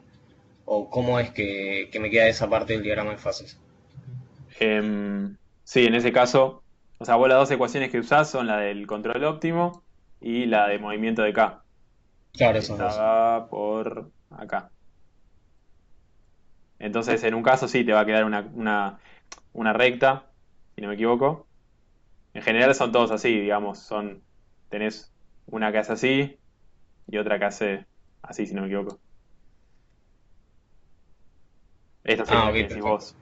Speaker 5: o cómo es que me queda esa parte del diagrama de fases.
Speaker 1: Sí, en ese caso, o sea, vos las dos ecuaciones que usás son la del control óptimo y la de movimiento de K,
Speaker 5: Claro,
Speaker 1: que
Speaker 5: esos dos.
Speaker 1: estaba por acá. Entonces, en un caso sí te va a quedar una recta, si no me equivoco. En general son todos así, digamos, tenés una que hace así y otra que hace así, si no me equivoco. Esta sería
Speaker 5: Ah,
Speaker 1: la que
Speaker 5: ok,
Speaker 1: decís
Speaker 5: perfecto.
Speaker 1: vos.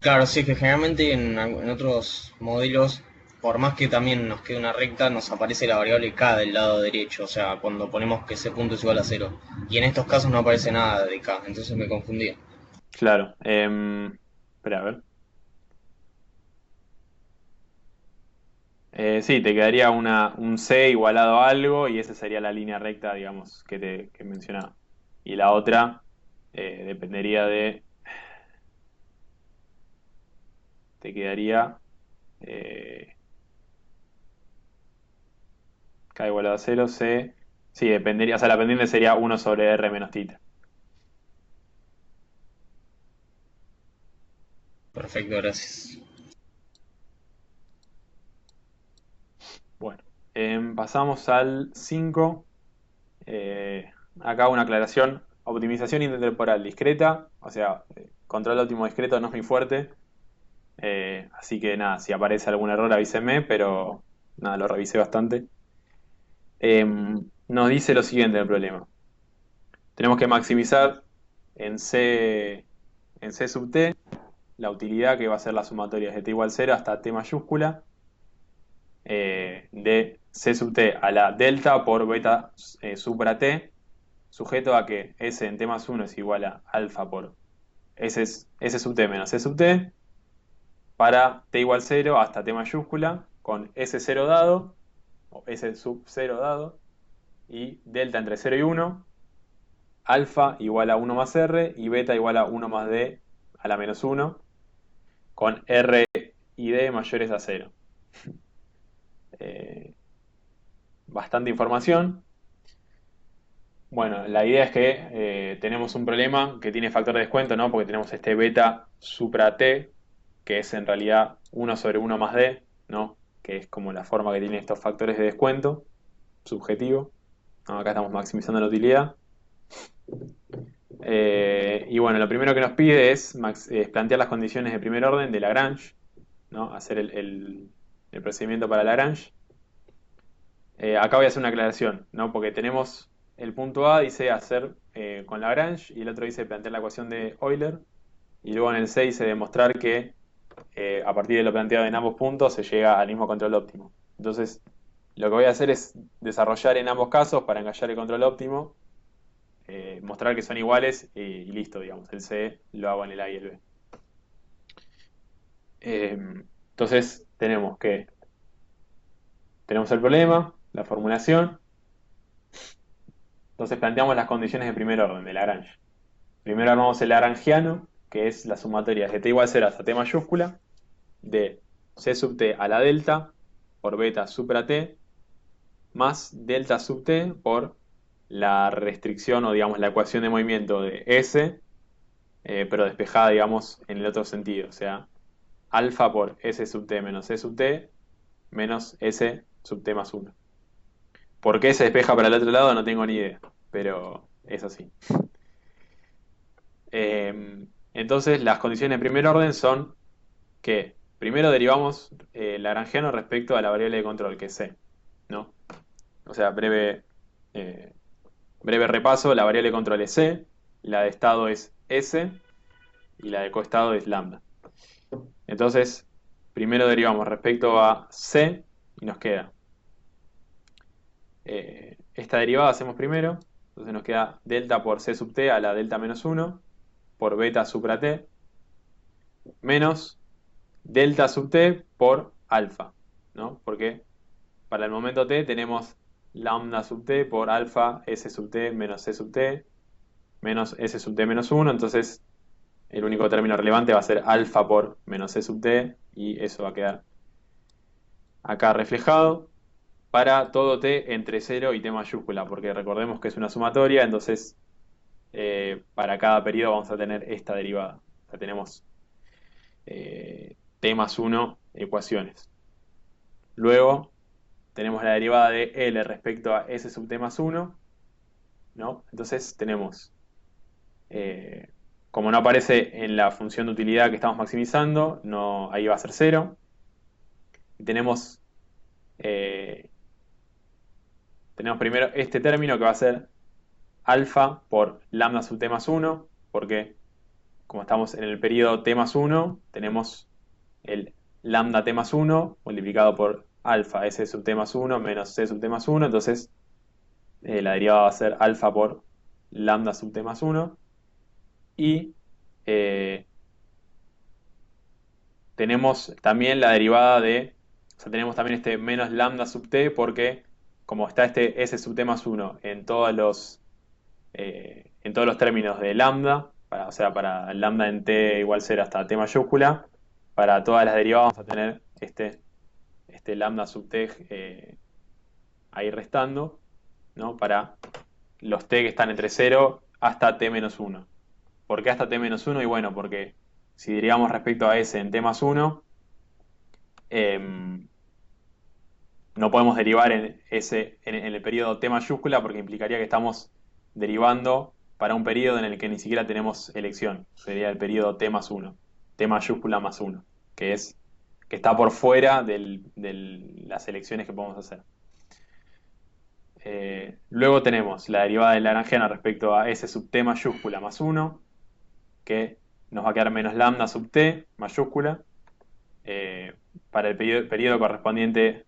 Speaker 5: Claro, sí, que generalmente en otros modelos, por más que también nos quede una recta, nos aparece la variable k del lado derecho, o sea, cuando ponemos que ese punto es igual a 0. Y en estos casos no aparece nada de k, entonces me confundía.
Speaker 1: Claro. Espera, a ver. Sí, te quedaría un C igualado a algo y esa sería la línea recta, digamos, que mencionaba. Y la otra dependería te quedaría K igualado a 0, C. Sí, dependería, o sea, la pendiente sería 1 sobre R menos tita.
Speaker 5: Perfecto, gracias.
Speaker 1: Bueno, pasamos al 5. Acá una aclaración. Optimización intertemporal discreta, o sea, control óptimo discreto no es muy fuerte. Así que nada, si aparece algún error avíseme, pero nada, lo revisé bastante. Nos dice lo siguiente el problema. Tenemos que maximizar en C sub t la utilidad que va a ser la sumatoria de t igual 0 hasta t mayúscula de C sub t a la delta por beta supra t, sujeto a que S en t más 1 es igual a alfa por S sub t menos C sub t para t igual 0 hasta t mayúscula con S0 dado o S sub 0 dado y delta entre 0 y 1, alfa igual a 1 más R y beta igual a 1 más D a la menos 1 con R y D mayores a 0. Bastante información. Bueno, la idea es que tenemos un problema que tiene factor de descuento, ¿no? Porque tenemos este beta supra t, que es en realidad 1 sobre 1 más d, ¿no? Que es como la forma que tienen estos factores de descuento subjetivo. ¿No? Acá estamos maximizando la utilidad. Y bueno, lo primero que nos pide es plantear las condiciones de primer orden de Lagrange, ¿no? Hacer el procedimiento para Lagrange. Acá voy a hacer una aclaración, ¿no? Porque tenemos el punto A, dice hacer con Lagrange, y el otro dice plantear la ecuación de Euler, y luego en el C dice demostrar que a partir de lo planteado en ambos puntos se llega al mismo control óptimo. Entonces, lo que voy a hacer es desarrollar en ambos casos para engallar el control óptimo, mostrar que son iguales y listo, digamos. El C lo hago en el A y el B. Entonces, tenemos el problema, la formulación. Entonces planteamos las condiciones de primer orden, de Lagrange. Primero armamos el lagrangiano, que es la sumatoria de t igual a 0 hasta t mayúscula, de c sub t a la delta por beta supra t, más delta sub t por la restricción o digamos la ecuación de movimiento de S, pero despejada digamos en el otro sentido, o sea, alfa por S sub t menos C sub t menos S sub t más 1. ¿Por qué se despeja para el otro lado? No tengo ni idea, pero es así. Entonces las condiciones de primer orden son que primero derivamos lagrangiano respecto a la variable de control, que es C, ¿no? O sea, breve repaso, la variable de control es C, la de estado es S y la de coestado es lambda. Entonces, primero derivamos respecto a C y nos queda esta derivada hacemos primero, entonces nos queda delta por C sub t a la delta menos 1 por beta supra t menos delta sub t por alfa, ¿no? Porque para el momento t tenemos lambda sub t por alfa S sub t menos C sub t menos S sub t menos 1, entonces el único término relevante va a ser alfa por menos C sub t y eso va a quedar acá reflejado para todo t entre 0 y t mayúscula, porque recordemos que es una sumatoria, entonces para cada periodo vamos a tener esta derivada. O sea, tenemos t más 1 ecuaciones. Luego tenemos la derivada de L respecto a S sub t más 1, ¿no? Entonces tenemos, como no aparece en la función de utilidad que estamos maximizando, no, ahí va a ser 0. Y tenemos primero este término que va a ser alfa por lambda sub t más 1, porque como estamos en el periodo t más 1, tenemos el lambda t más 1 multiplicado por alfa S sub t más 1 menos C sub t más 1, entonces la derivada va a ser alfa por lambda sub t más 1. Y tenemos también la derivada de, o sea, tenemos también este menos lambda sub t porque como está este S sub t más 1 en todos los términos de lambda, o sea, para lambda en t igual 0 hasta t mayúscula, para todas las derivadas vamos a tener este lambda sub t ahí restando, ¿no? Para los t que están entre 0 hasta t menos 1. ¿Por qué hasta t menos 1? Y bueno, porque si derivamos respecto a s en t más 1, no podemos derivar en el periodo t mayúscula porque implicaría que estamos derivando para un periodo en el que ni siquiera tenemos elección. Sería el periodo t más 1, t mayúscula más 1, que está por fuera de las elecciones que podemos hacer. Luego tenemos la derivada de lagrangiana respecto a s sub t mayúscula más 1, que nos va a quedar menos lambda sub t mayúscula, para el periodo correspondiente,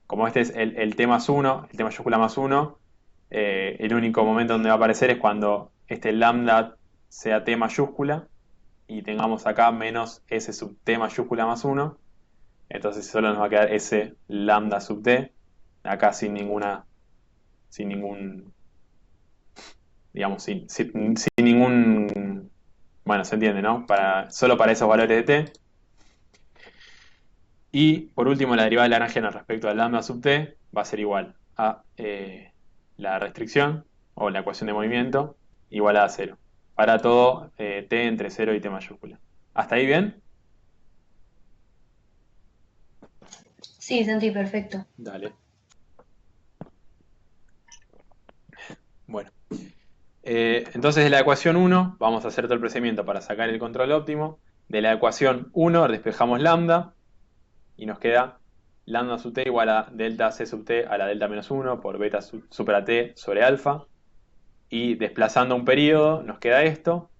Speaker 1: como este es el t más 1, el t mayúscula más 1, el único momento donde va a aparecer es cuando este lambda sea t mayúscula y tengamos acá menos s sub t mayúscula más 1, entonces solo nos va a quedar ese lambda sub t, acá sin ningún, digamos, sin ningún, bueno, se entiende, ¿no? Solo para esos valores de t. Y por último, la derivada de lagrangiana respecto al lambda sub t va a ser igual a la restricción o la ecuación de movimiento igual a 0. Para todo t entre 0 y t mayúscula. ¿Hasta ahí bien?
Speaker 4: Sí, Santi, perfecto.
Speaker 1: Dale. Bueno. Entonces de la ecuación 1 vamos a hacer todo el procedimiento para sacar el control óptimo. De la ecuación 1 despejamos lambda y nos queda lambda sub t igual a delta c sub t a la delta menos 1 por beta supra t sobre alfa. Y desplazando un periodo nos queda esto.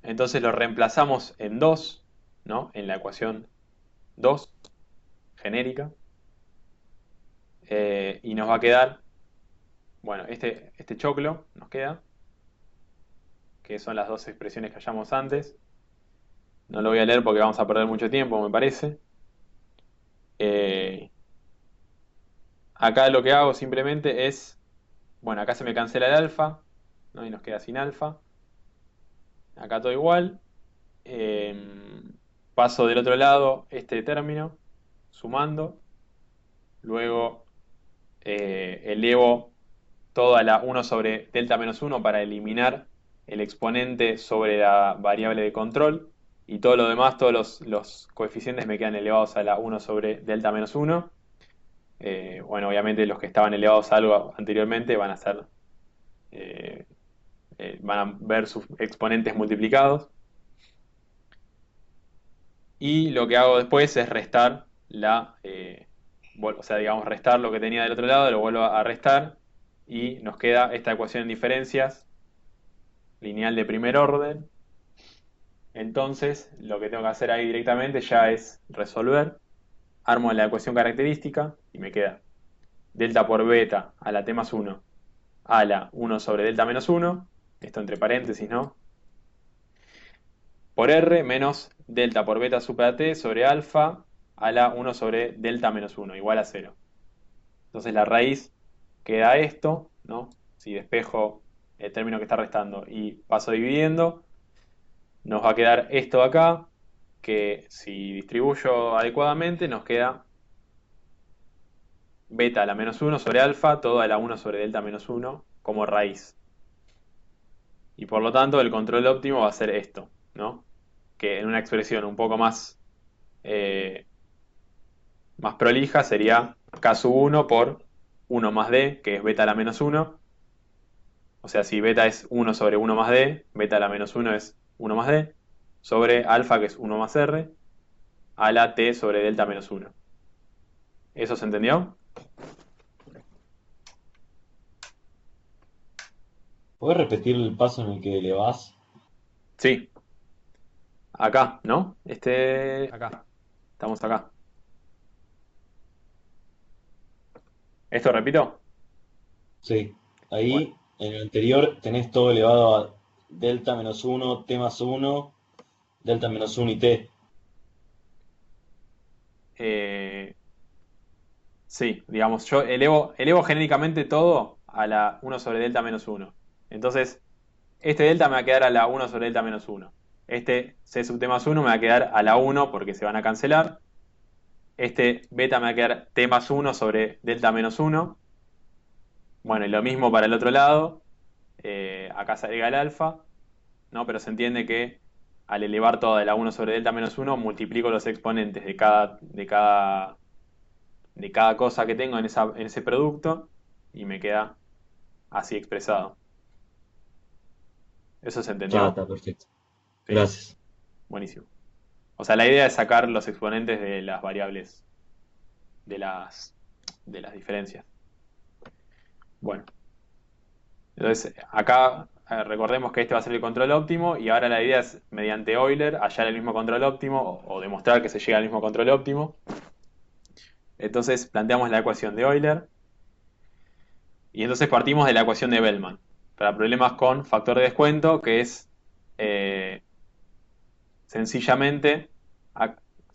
Speaker 1: Entonces lo reemplazamos en 2, ¿no? En la ecuación 2 genérica. Y nos va a quedar, bueno, este choclo nos queda, que son las dos expresiones que hallamos antes. No lo voy a leer porque vamos a perder mucho tiempo, me parece. Acá lo que hago simplemente es, bueno, acá se me cancela el alfa, ¿no? Y nos queda sin alfa. acá todo igual. Paso del otro lado este término, sumando. Luego elevo todo a la 1 sobre delta menos 1 para eliminar el exponente sobre la variable de control. Y todo lo demás, todos los coeficientes me quedan elevados a la 1 sobre delta menos 1. Bueno, obviamente los que estaban elevados a algo anteriormente van a ser, van a ver sus exponentes multiplicados. Y lo que hago después es restar o sea, digamos, restar lo que tenía del otro lado, lo vuelvo a restar y nos queda esta ecuación en diferencias lineal de primer orden. Entonces, lo que tengo que hacer ahí directamente ya es resolver. Armo la ecuación característica y me queda delta por beta a la t más 1 a la 1 sobre delta menos 1, esto entre paréntesis, ¿no? Por r menos delta por beta supra t sobre alfa a la 1 sobre delta menos 1, igual a 0. Entonces la raíz queda esto, ¿no? Si despejo el término que está restando y paso dividiendo, nos va a quedar esto de acá, que si distribuyo adecuadamente nos queda beta a la menos 1 sobre alfa, todo a la 1 sobre delta menos 1 como raíz. Y por lo tanto el control óptimo va a ser esto, ¿no? Que en una expresión un poco más, más prolija sería k sub 1 por 1 más d, que es beta a la menos 1. O sea, si beta es 1 sobre 1 más d, beta a la menos 1 es 1 más d, sobre alfa, que es 1 más r, a la t sobre delta menos 1. ¿Eso se entendió?
Speaker 8: ¿Puedes repetir el paso en el que elevás?
Speaker 1: Sí. Acá, ¿no? Acá. Estamos acá. ¿Esto repito?
Speaker 8: Sí.
Speaker 1: Bueno.
Speaker 8: Ahí, en el anterior, tenés todo elevado a delta menos 1, t más 1, delta menos 1 y t.
Speaker 1: Sí, digamos, yo elevo genéricamente todo a la 1 sobre delta menos 1. Entonces, este delta me va a quedar a la 1 sobre delta menos 1. Este c sub t más 1 me va a quedar a la 1 porque se van a cancelar. Este beta me va a quedar t más 1 sobre delta menos 1. Bueno, y lo mismo para el otro lado. Acá se agrega el alfa, ¿no? Pero se entiende que al elevar todo de la 1 sobre delta menos 1, multiplico los exponentes de cada cosa que tengo en ese producto y me queda así expresado. ¿Eso se
Speaker 8: Ya
Speaker 1: entendió?
Speaker 8: está, perfecto.
Speaker 1: Sí,
Speaker 8: Gracias.
Speaker 1: buenísimo. O sea, la idea es sacar los exponentes de las variables, de las diferencias. Bueno, entonces acá recordemos que este va a ser el control óptimo y ahora la idea es, mediante Euler, hallar el mismo control óptimo o demostrar que se llega al mismo control óptimo. Entonces planteamos la ecuación de Euler y entonces partimos de la ecuación de Bellman para problemas con factor de descuento, que es sencillamente,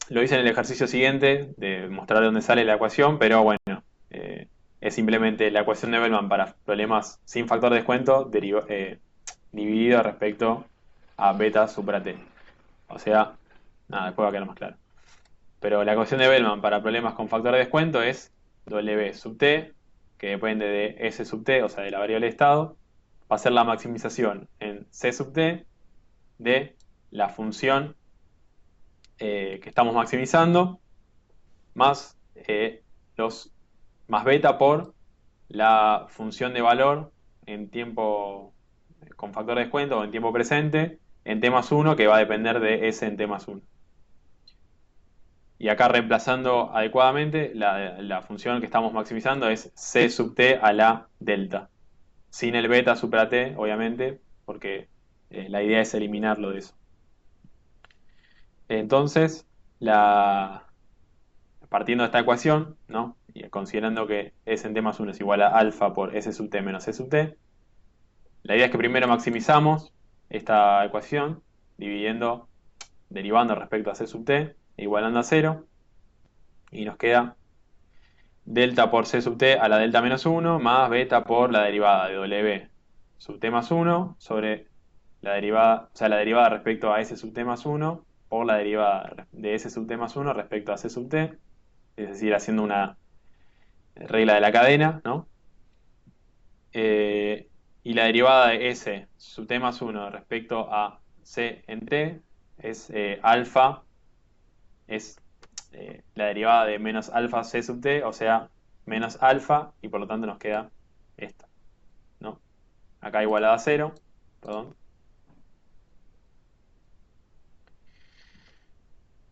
Speaker 1: lo hice en el ejercicio siguiente de mostrar de dónde sale la ecuación, pero bueno, es simplemente la ecuación de Bellman para problemas sin factor de descuento dividido respecto a beta supra t. O sea, nada, después va a quedar más claro. Pero la ecuación de Bellman para problemas con factor de descuento es W sub t, que depende de S sub t, o sea, de la variable de estado, va a ser la maximización en C sub t de la función que estamos maximizando, más, más beta por la función de valor en tiempo con factor de descuento o en tiempo presente en t más 1, que va a depender de S en t más 1. Y acá reemplazando adecuadamente, la función que estamos maximizando es C sub t a la delta. Sin el beta supra t, obviamente, porque la idea es eliminarlo de eso. Entonces, partiendo de esta ecuación, ¿no? Y considerando que S en t más 1 es igual a alfa por S sub t menos C sub t, la idea es que primero maximizamos esta ecuación, derivando respecto a C sub t, igualando a 0, y nos queda delta por C sub t a la delta menos 1 más beta por la derivada de W sub t más 1 sobre la derivada respecto a S sub t más 1 por la derivada de S sub t más 1 respecto a C sub t, es decir, haciendo una regla de la cadena, ¿no? Y la derivada de S sub t más 1 respecto a C en t es alfa, es la derivada de menos alfa C sub t, o sea, menos alfa, y por lo tanto nos queda esta, ¿no? Acá igualada a 0, perdón.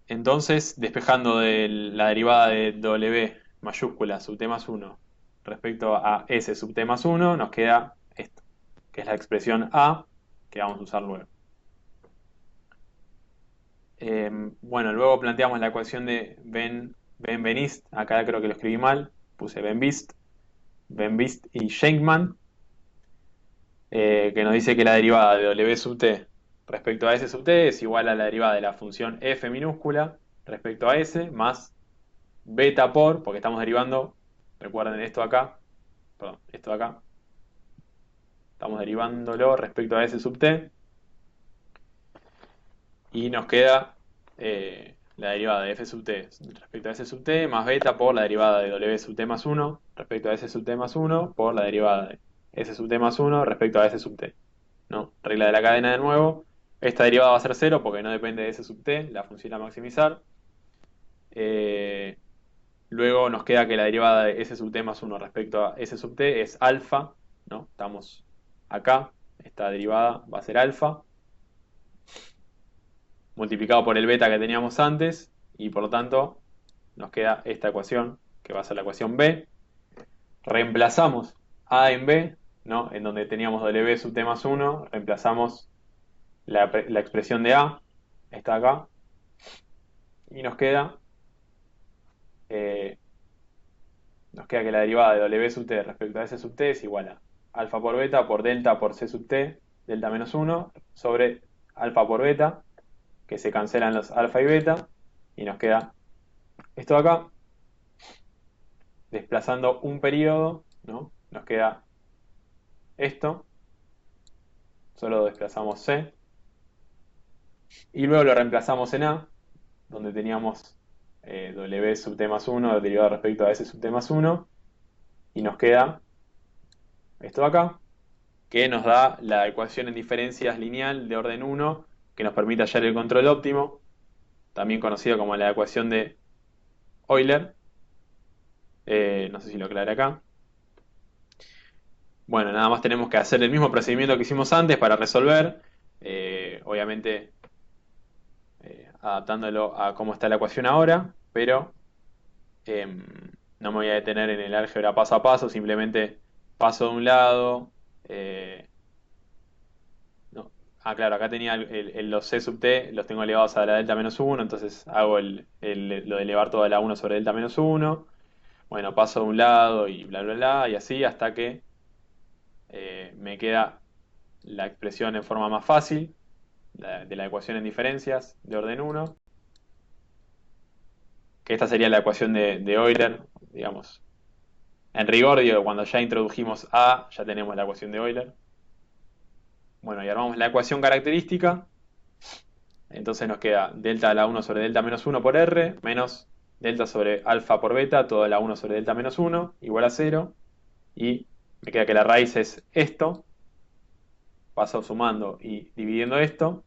Speaker 1: Entonces, despejando de la derivada de W mayúscula sub t más 1 respecto a S sub t más 1, nos queda esto, que es la expresión A que vamos a usar luego. Bueno, luego planteamos la ecuación de Ben-Benist, acá creo que lo escribí mal, puse Ben-Bist y Shenkman, que nos dice que la derivada de W sub t respecto a S sub t es igual a la derivada de la función f minúscula respecto a S más beta porque estamos derivando, recuerden esto acá, perdón, esto acá, estamos derivándolo respecto a S sub t, y nos queda la derivada de f sub t respecto a S sub t más beta por la derivada de W sub t más 1 respecto a S sub t más 1 por la derivada de S sub t más 1 respecto a S sub t, ¿no? Regla de la cadena de nuevo. Esta derivada va a ser 0 porque no depende de S sub t, la función a maximizar. Luego nos queda que la derivada de S sub t más 1 respecto a S sub t es alfa, ¿no? Estamos acá, esta derivada va a ser alfa, multiplicado por el beta que teníamos antes, y por lo tanto nos queda esta ecuación, que va a ser la ecuación B. Reemplazamos A en B, ¿no? En donde teníamos W sub t más 1, reemplazamos la expresión de A, está acá, y nos queda que la derivada de W sub t respecto a S sub t es igual a alfa por beta por delta por C sub t, delta menos 1, sobre alfa por beta, que se cancelan los alfa y beta, y nos queda esto de acá. Desplazando un periodo, ¿no? Nos queda esto, solo desplazamos C, y luego lo reemplazamos en A, donde teníamos W sub t más 1 derivado respecto a S sub t más 1, y nos queda esto de acá, que nos da la ecuación en diferencias lineal de orden 1, que nos permite hallar el control óptimo, también conocido como la ecuación de Euler. No sé si lo aclaré acá. Bueno, nada más tenemos que hacer el mismo procedimiento que hicimos antes para resolver, obviamente adaptándolo a cómo está la ecuación ahora, pero no me voy a detener en el álgebra paso a paso, simplemente paso de un lado. No. Claro, acá tenía los C sub t, los tengo elevados a la delta menos 1, entonces hago lo de elevar todo a la 1 sobre delta menos 1. Bueno, paso de un lado y bla, bla, bla, y así hasta que me queda la expresión en forma más fácil de la ecuación en diferencias de orden 1, que esta sería la ecuación de Euler, digamos. En rigor, digo, cuando ya introdujimos A, ya tenemos la ecuación de Euler. Bueno, y armamos la ecuación característica. Entonces nos queda delta a la 1 sobre delta menos 1 por R, menos delta sobre alfa por beta, todo a la 1 sobre delta menos 1, igual a 0. Y me queda que la raíz es esto. Paso sumando y dividiendo esto.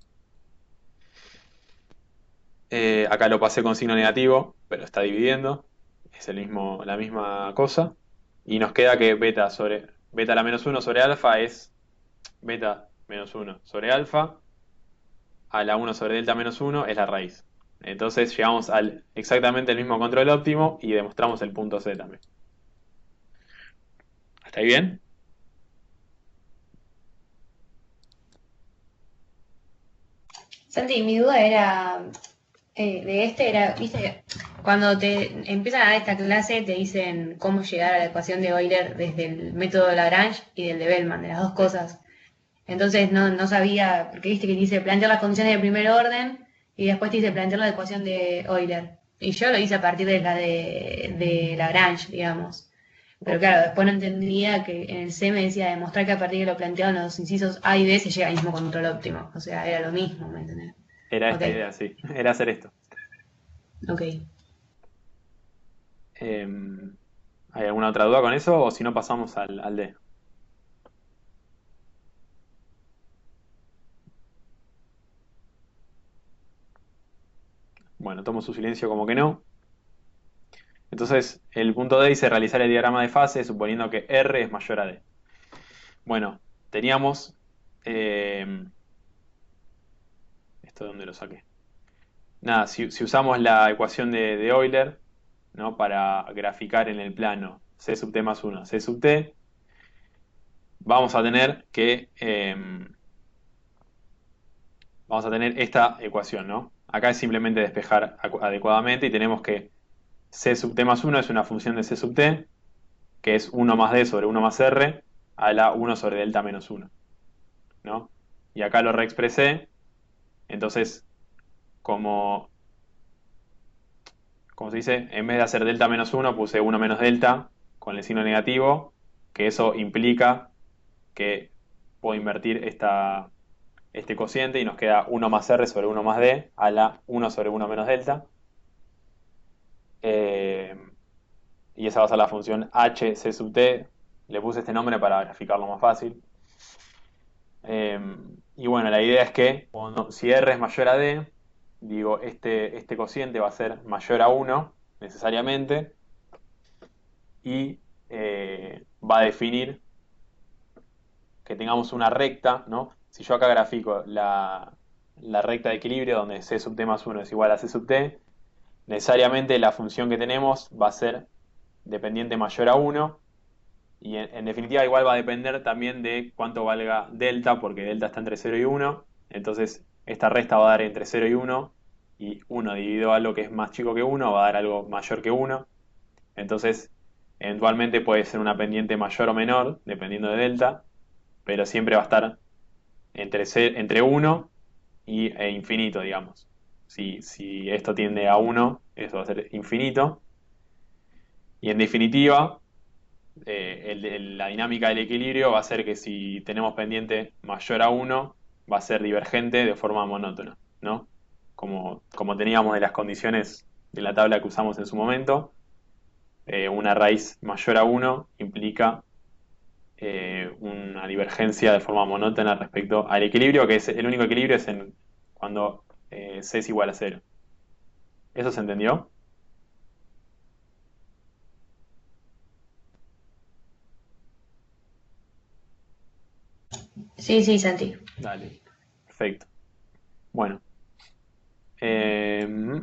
Speaker 1: Acá lo pasé con signo negativo, pero está dividiendo. Es la misma cosa. Y nos queda que beta a la menos 1 sobre alfa es beta menos 1 sobre alfa. A la 1 sobre delta menos 1 es la raíz. Entonces llegamos al exactamente el mismo control óptimo y demostramos el punto C también. ¿Está ahí bien?
Speaker 4: Santi, mi duda era, viste, cuando te empiezan a dar esta clase te dicen cómo llegar a la ecuación de Euler desde el método de Lagrange y del de Bellman, de las dos cosas. Entonces no sabía, porque viste que te dice plantear las condiciones de primer orden y después te dice plantear la ecuación de Euler. Y yo lo hice a partir de la de Lagrange, digamos. Pero
Speaker 1: Ok.
Speaker 4: claro, después no entendía que en el C me decía demostrar que a partir de lo planteado en los incisos A y B se llega al mismo control óptimo. O sea, era lo mismo, ¿me entendés?
Speaker 1: Era
Speaker 4: Ok,
Speaker 1: esta idea, sí. Era hacer esto.
Speaker 4: ok.
Speaker 1: ¿Hay alguna otra duda con eso? O si no, pasamos al D. Bueno, tomo su silencio como que no. Entonces, el punto D dice realizar el diagrama de fase suponiendo que R es mayor a D. Bueno, teníamos... eh, ¿esto de dónde lo saqué? Nada, si usamos la ecuación de Euler, ¿no? Para graficar en el plano C sub t más 1, C sub t, vamos a tener que... vamos a tener esta ecuación, ¿no? Acá es simplemente despejar adecuadamente y tenemos que C sub t más 1 es una función de C sub t, que es 1 más d sobre 1 más r a la 1 sobre delta menos 1, ¿no? Y acá lo reexpresé, entonces, como, como se dice, en vez de hacer delta menos 1, puse 1 menos delta con el signo negativo, que eso implica que puedo invertir este cociente y nos queda 1 más r sobre 1 más d a la 1 sobre 1 menos delta. Eh, y esa va a ser la función h c sub t. Le puse este nombre para graficarlo más fácil. Y bueno, la idea es que si r es mayor a d, digo, este cociente va a ser mayor a 1 necesariamente y va a definir que tengamos una recta, ¿no? Si yo acá grafico la recta de equilibrio donde c sub t más 1 es igual a c sub t, necesariamente la función que tenemos va a ser dependiente mayor a 1 y en definitiva igual va a depender también de cuánto valga delta, porque delta está entre 0 y 1, entonces esta resta va a dar entre 0 y 1 y 1 dividido a algo que es más chico que 1 va a dar algo mayor que 1, entonces eventualmente puede ser una pendiente mayor o menor dependiendo de delta, pero siempre va a estar entre 1 e infinito, digamos. Si esto tiende a 1, eso va a ser infinito. Y en definitiva, la dinámica del equilibrio va a ser que si tenemos pendiente mayor a 1, va a ser divergente de forma monótona, ¿no? Como teníamos de las condiciones de la tabla que usamos en su momento, una raíz mayor a 1 implica una divergencia de forma monótona respecto al equilibrio, que es el único equilibrio es cuando C es igual a 0. ¿Eso se entendió?
Speaker 4: Sí, sí, Santi.
Speaker 1: Dale, perfecto. Bueno, eh,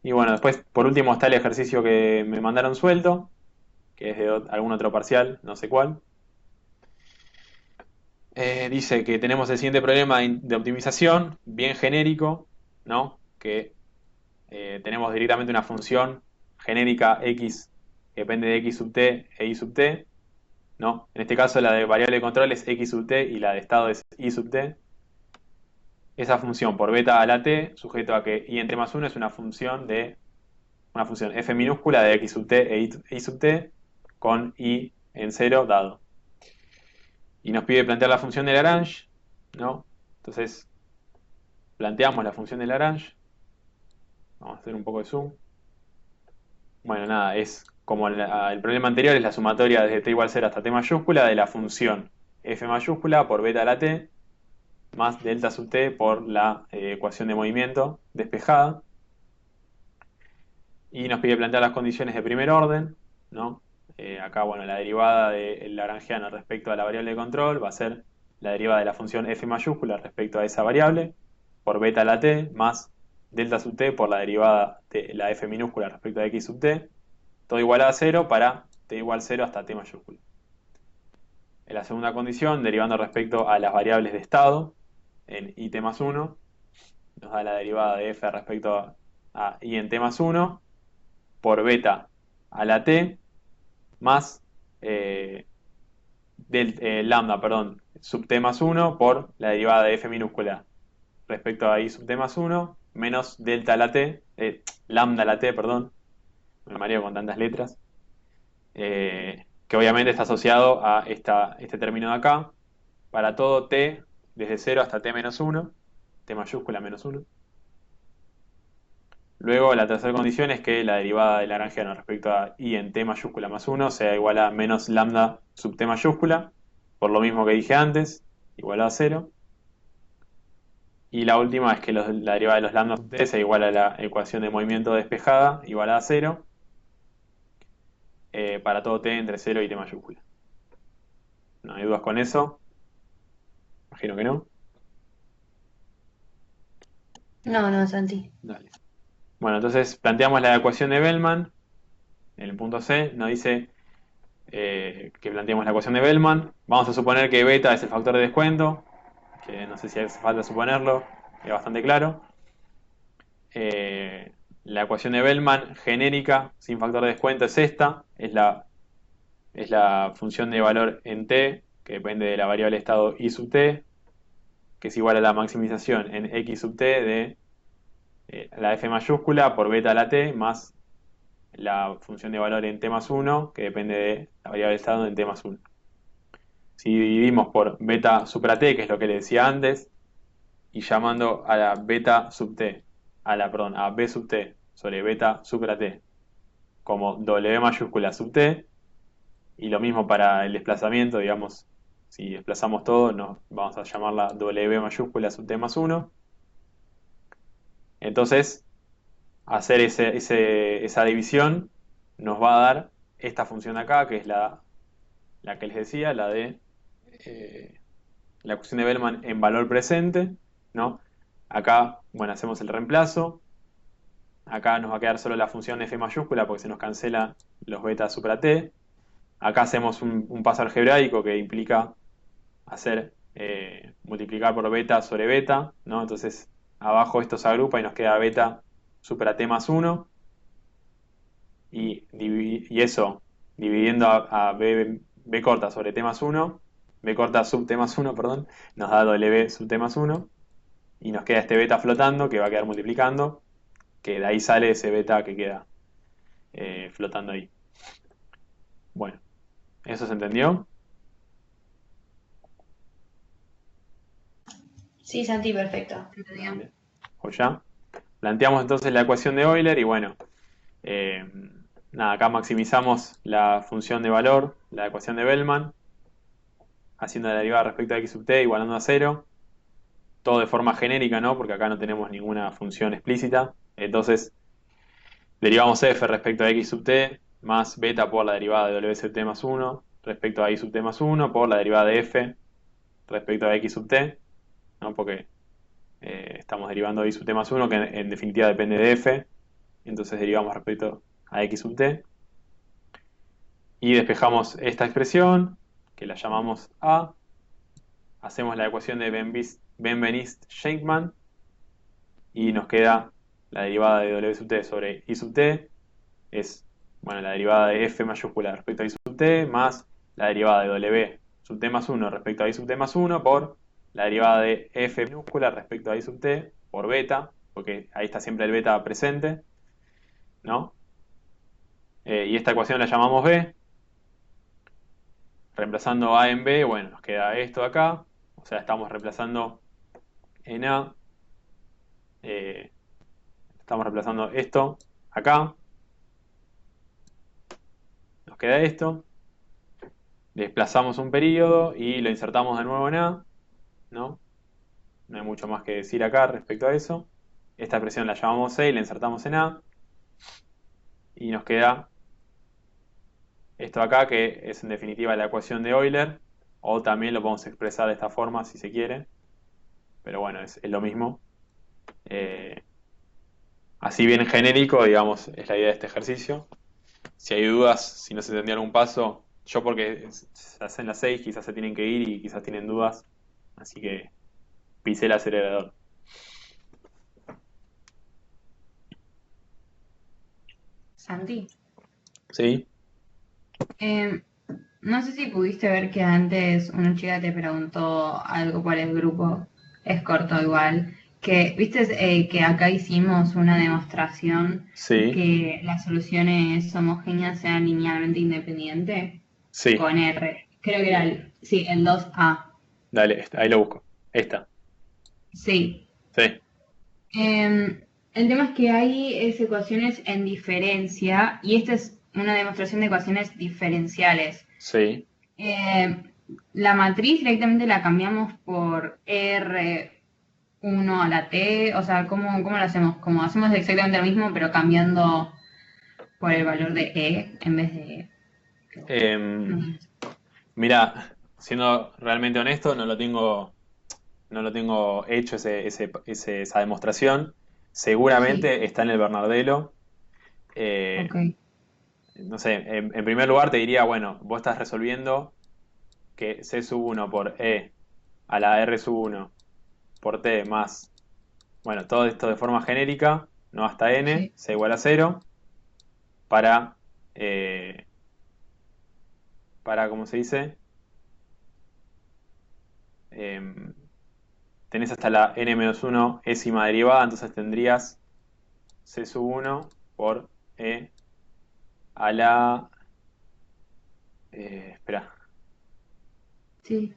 Speaker 1: y bueno, después por último está el ejercicio que me mandaron suelto, que es de algún otro parcial, no sé cuál. Dice que tenemos el siguiente problema de optimización, bien genérico, ¿no? Que tenemos directamente una función genérica x que depende de x sub t e y sub t, ¿no? En este caso la de variable de control es x sub t y la de estado es y sub t. Esa función por beta a la t, sujeto a que y entre más 1 es una función f minúscula de x sub t e y sub t con y en 0 dado. Y nos pide plantear la función de Lagrange, ¿no? Entonces, planteamos la función de Lagrange. Vamos a hacer un poco de zoom. Bueno, nada, es como el problema anterior, es la sumatoria desde t igual 0 hasta t mayúscula de la función f mayúscula por beta a la t más delta sub t por la ecuación de movimiento despejada. Y nos pide plantear las condiciones de primer orden, ¿no? Acá, bueno, la derivada del lagrangiano respecto a la variable de control va a ser la derivada de la función f mayúscula respecto a esa variable por beta a la t más delta sub t por la derivada de la f minúscula respecto a x sub t, todo igual a 0 para t igual 0 hasta t mayúscula. En la segunda condición, derivando respecto a las variables de estado, en it más 1, nos da la derivada de f respecto a i en t más 1 por beta a la t más lambda, perdón, sub t más 1 por la derivada de f minúscula respecto a i sub t más 1 menos delta a la t, lambda a la t, perdón, me mareo con tantas letras, que obviamente está asociado a este término de acá, para todo t desde 0 hasta t menos 1, t mayúscula menos 1. Luego la tercera condición es que la derivada del lagrangiano respecto a i en t mayúscula más 1 sea igual a menos lambda sub t mayúscula, por lo mismo que dije antes, igual a 0. Y la última es que la derivada de los lambda sub t sea igual a la ecuación de movimiento despejada, igual a 0, para todo t entre 0 y t mayúscula. ¿No hay dudas con eso? Imagino que no.
Speaker 4: No, Santi.
Speaker 1: Dale. Bueno, entonces planteamos la ecuación de Bellman. En el punto C nos dice que planteemos la ecuación de Bellman. Vamos a suponer que beta es el factor de descuento, que no sé si hace falta suponerlo, es bastante claro. La ecuación de Bellman genérica sin factor de descuento es esta, es la función de valor en t, que depende de la variable estado i sub t, que es igual a la maximización en x sub t de la f mayúscula por beta a la t más la función de valor en t más 1, que depende de la variable estado en t más 1. Si dividimos por beta supra t, que es lo que le decía antes, y llamando a la beta sub t, a b sub t sobre beta supra t como w mayúscula sub t, y lo mismo para el desplazamiento, digamos, si desplazamos todo, vamos a llamarla w mayúscula sub t más 1. Entonces, hacer esa división nos va a dar esta función de acá, que es la que les decía, la de la ecuación de Bellman en valor presente, ¿no? Acá, bueno, hacemos el reemplazo. Acá nos va a quedar solo la función f mayúscula porque se nos cancela los beta supra t. Acá hacemos un paso algebraico que implica hacer multiplicar por beta sobre beta, ¿no? Entonces, abajo esto se agrupa y nos queda beta supra t más 1. Y eso, dividiendo a b corta sobre t más 1, b corta sub t más 1, perdón, nos da w sub t más 1. Y nos queda este beta flotando que va a quedar multiplicando, que de ahí sale ese beta que queda flotando ahí. Bueno, ¿eso se entendió?
Speaker 4: Sí, Santi, perfecto.
Speaker 1: Bien. ¿O ya? Planteamos entonces la ecuación de Euler y bueno, nada, acá maximizamos la función de valor, la ecuación de Bellman, haciendo la derivada respecto a x sub t igualando a 0. Todo de forma genérica, ¿no? Porque acá no tenemos ninguna función explícita. Entonces, derivamos f respecto a x sub t más beta por la derivada de w sub t más 1 respecto a y sub t más 1 por la derivada de f respecto a x sub t, ¿no? Porque estamos derivando y sub t más 1, que en definitiva depende de f. Entonces derivamos respecto a x sub t. Y despejamos esta expresión, que la llamamos a. Hacemos la ecuación de Benveniste-Shenkman y nos queda la derivada de w sub t sobre i sub t, es, bueno, la derivada de f mayúscula respecto a i sub t más la derivada de w sub t más 1 respecto a i sub t más 1 por la derivada de f minúscula respecto a i sub t por beta, porque ahí está siempre el beta presente, ¿no? Y esta ecuación la llamamos b. Reemplazando a en b, bueno, nos queda esto de acá. O sea, estamos reemplazando en a. Estamos reemplazando esto acá. Nos queda esto. Desplazamos un periodo y lo insertamos de nuevo en a, ¿no? No hay mucho más que decir acá respecto a eso. Esta expresión la llamamos c y la insertamos en a. Y nos queda esto acá, que es en definitiva la ecuación de Euler, o también lo podemos expresar de esta forma si se quiere, pero bueno, es lo mismo. Así bien genérico, digamos, es la idea de este ejercicio. Si hay dudas, si no se entendió algún paso, yo porque se hacen las 6, quizás se tienen que ir y quizás tienen dudas, así que pisé el acelerador.
Speaker 9: Santi,
Speaker 1: ¿Sí?
Speaker 9: no sé si pudiste ver que antes una chica te preguntó algo por el grupo, es corto igual, que viste que acá hicimos una demostración
Speaker 1: Sí.
Speaker 9: que las soluciones homogéneas sean linealmente independientes.
Speaker 1: Sí,
Speaker 9: con R. Creo que era el 2A.
Speaker 1: dale, ahí lo busco. Esta.
Speaker 9: Sí.
Speaker 1: Sí,
Speaker 9: El tema es que hay ecuaciones en diferencia y esta es una demostración de ecuaciones diferenciales.
Speaker 1: sí.
Speaker 9: La matriz directamente la cambiamos por R1 a la T, o sea, ¿cómo lo hacemos? Como hacemos exactamente lo mismo, pero cambiando por el valor de E en vez de...
Speaker 1: Em, Mira, siendo realmente honesto, no lo tengo hecho esa demostración.
Speaker 9: Sí,
Speaker 1: Seguramente está en el Bernardelo. Eh,
Speaker 9: ok.
Speaker 1: no sé, en primer lugar te diría, bueno, vos estás resolviendo que C sub 1 por E a la R sub 1 por T más, bueno, todo esto de forma genérica, no hasta N,
Speaker 9: Sí,
Speaker 1: C igual a cero, para, eh, ¿cómo se dice? Em, Tenés hasta la n-1 ésima derivada, entonces tendrías C sub 1 por E a la... espera,
Speaker 9: sí,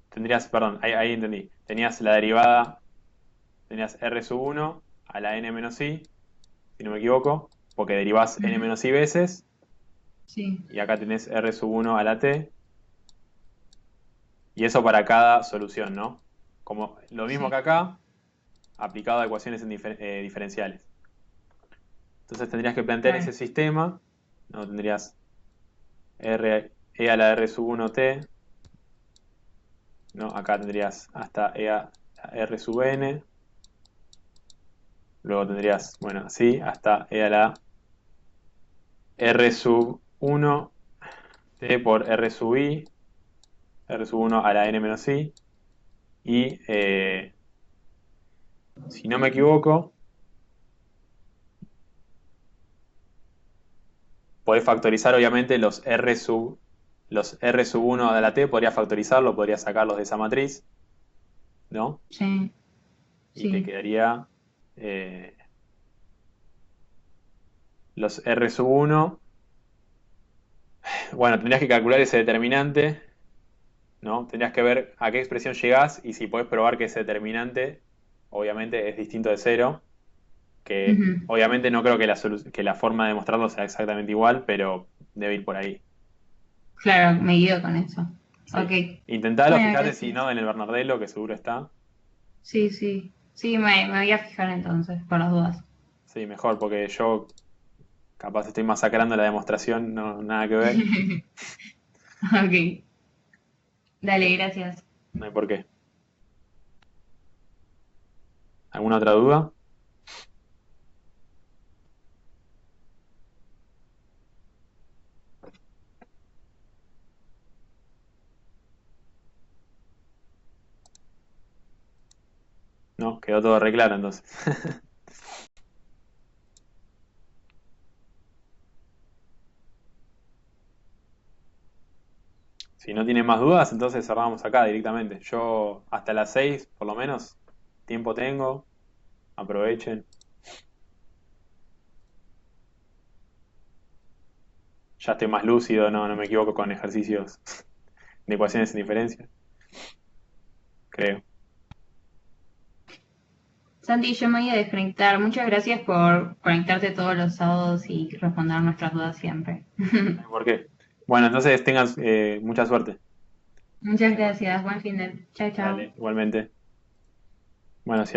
Speaker 1: tendrías, perdón, ahí entendí. Tenías la derivada, tenías R sub 1 a la n menos i, si no me equivoco, porque derivás n
Speaker 9: ujú,
Speaker 1: menos i veces,
Speaker 9: sí,
Speaker 1: y acá tenés R sub 1 a la t, y eso para cada solución, ¿no? Como lo mismo
Speaker 9: sí,
Speaker 1: que acá, aplicado a ecuaciones diferenciales. Entonces tendrías que plantear ese
Speaker 9: claro,
Speaker 1: sistema, ¿no? Tendrías E a la R sub 1 t, ¿no? Acá tendrías hasta E a la R sub n, luego tendrías, bueno, así, hasta E a la R sub 1 t por R sub i, R sub 1 a la n menos i, y si no me equivoco, podés factorizar obviamente los R sub 1 de la t, podría factorizarlo, podría sacarlos de esa matriz, ¿no?
Speaker 9: sí,
Speaker 1: Y te
Speaker 9: sí,
Speaker 1: quedaría los R sub 1. Bueno, tendrías que calcular ese determinante, ¿no? Tendrías que ver a qué expresión llegás y si podés probar que ese determinante, obviamente, es distinto de cero, que
Speaker 9: ujú.
Speaker 1: obviamente no creo que que la forma de demostrarlo sea exactamente igual, pero debe ir por ahí.
Speaker 9: Claro, me guío con eso. Ok,
Speaker 1: Sí. Intentalo,
Speaker 9: bueno,
Speaker 1: fíjate si
Speaker 9: gracias.
Speaker 1: no en el Bernardelo, que seguro está.
Speaker 9: Sí, sí, sí, me voy a fijar entonces, por las dudas.
Speaker 1: Sí, mejor, porque yo capaz estoy masacrando la demostración, no, nada que ver,
Speaker 9: Ok, dale, gracias.
Speaker 1: no hay por qué. ¿Alguna otra duda? No, quedó todo re claro entonces. Si no tiene más dudas, entonces cerramos acá directamente. Yo hasta las 6, por lo menos, tiempo tengo. Aprovechen. Ya estoy más lúcido, no me equivoco con ejercicios de ecuaciones sin diferencia, creo.
Speaker 9: Santi, yo me voy a desconectar. Muchas gracias por conectarte todos los sábados y responder nuestras dudas siempre.
Speaker 1: No hay por qué. Bueno, entonces tengan mucha suerte.
Speaker 9: Muchas gracias, buen fin de... Chao, chao.
Speaker 1: Dale, igualmente. Bueno, cierto.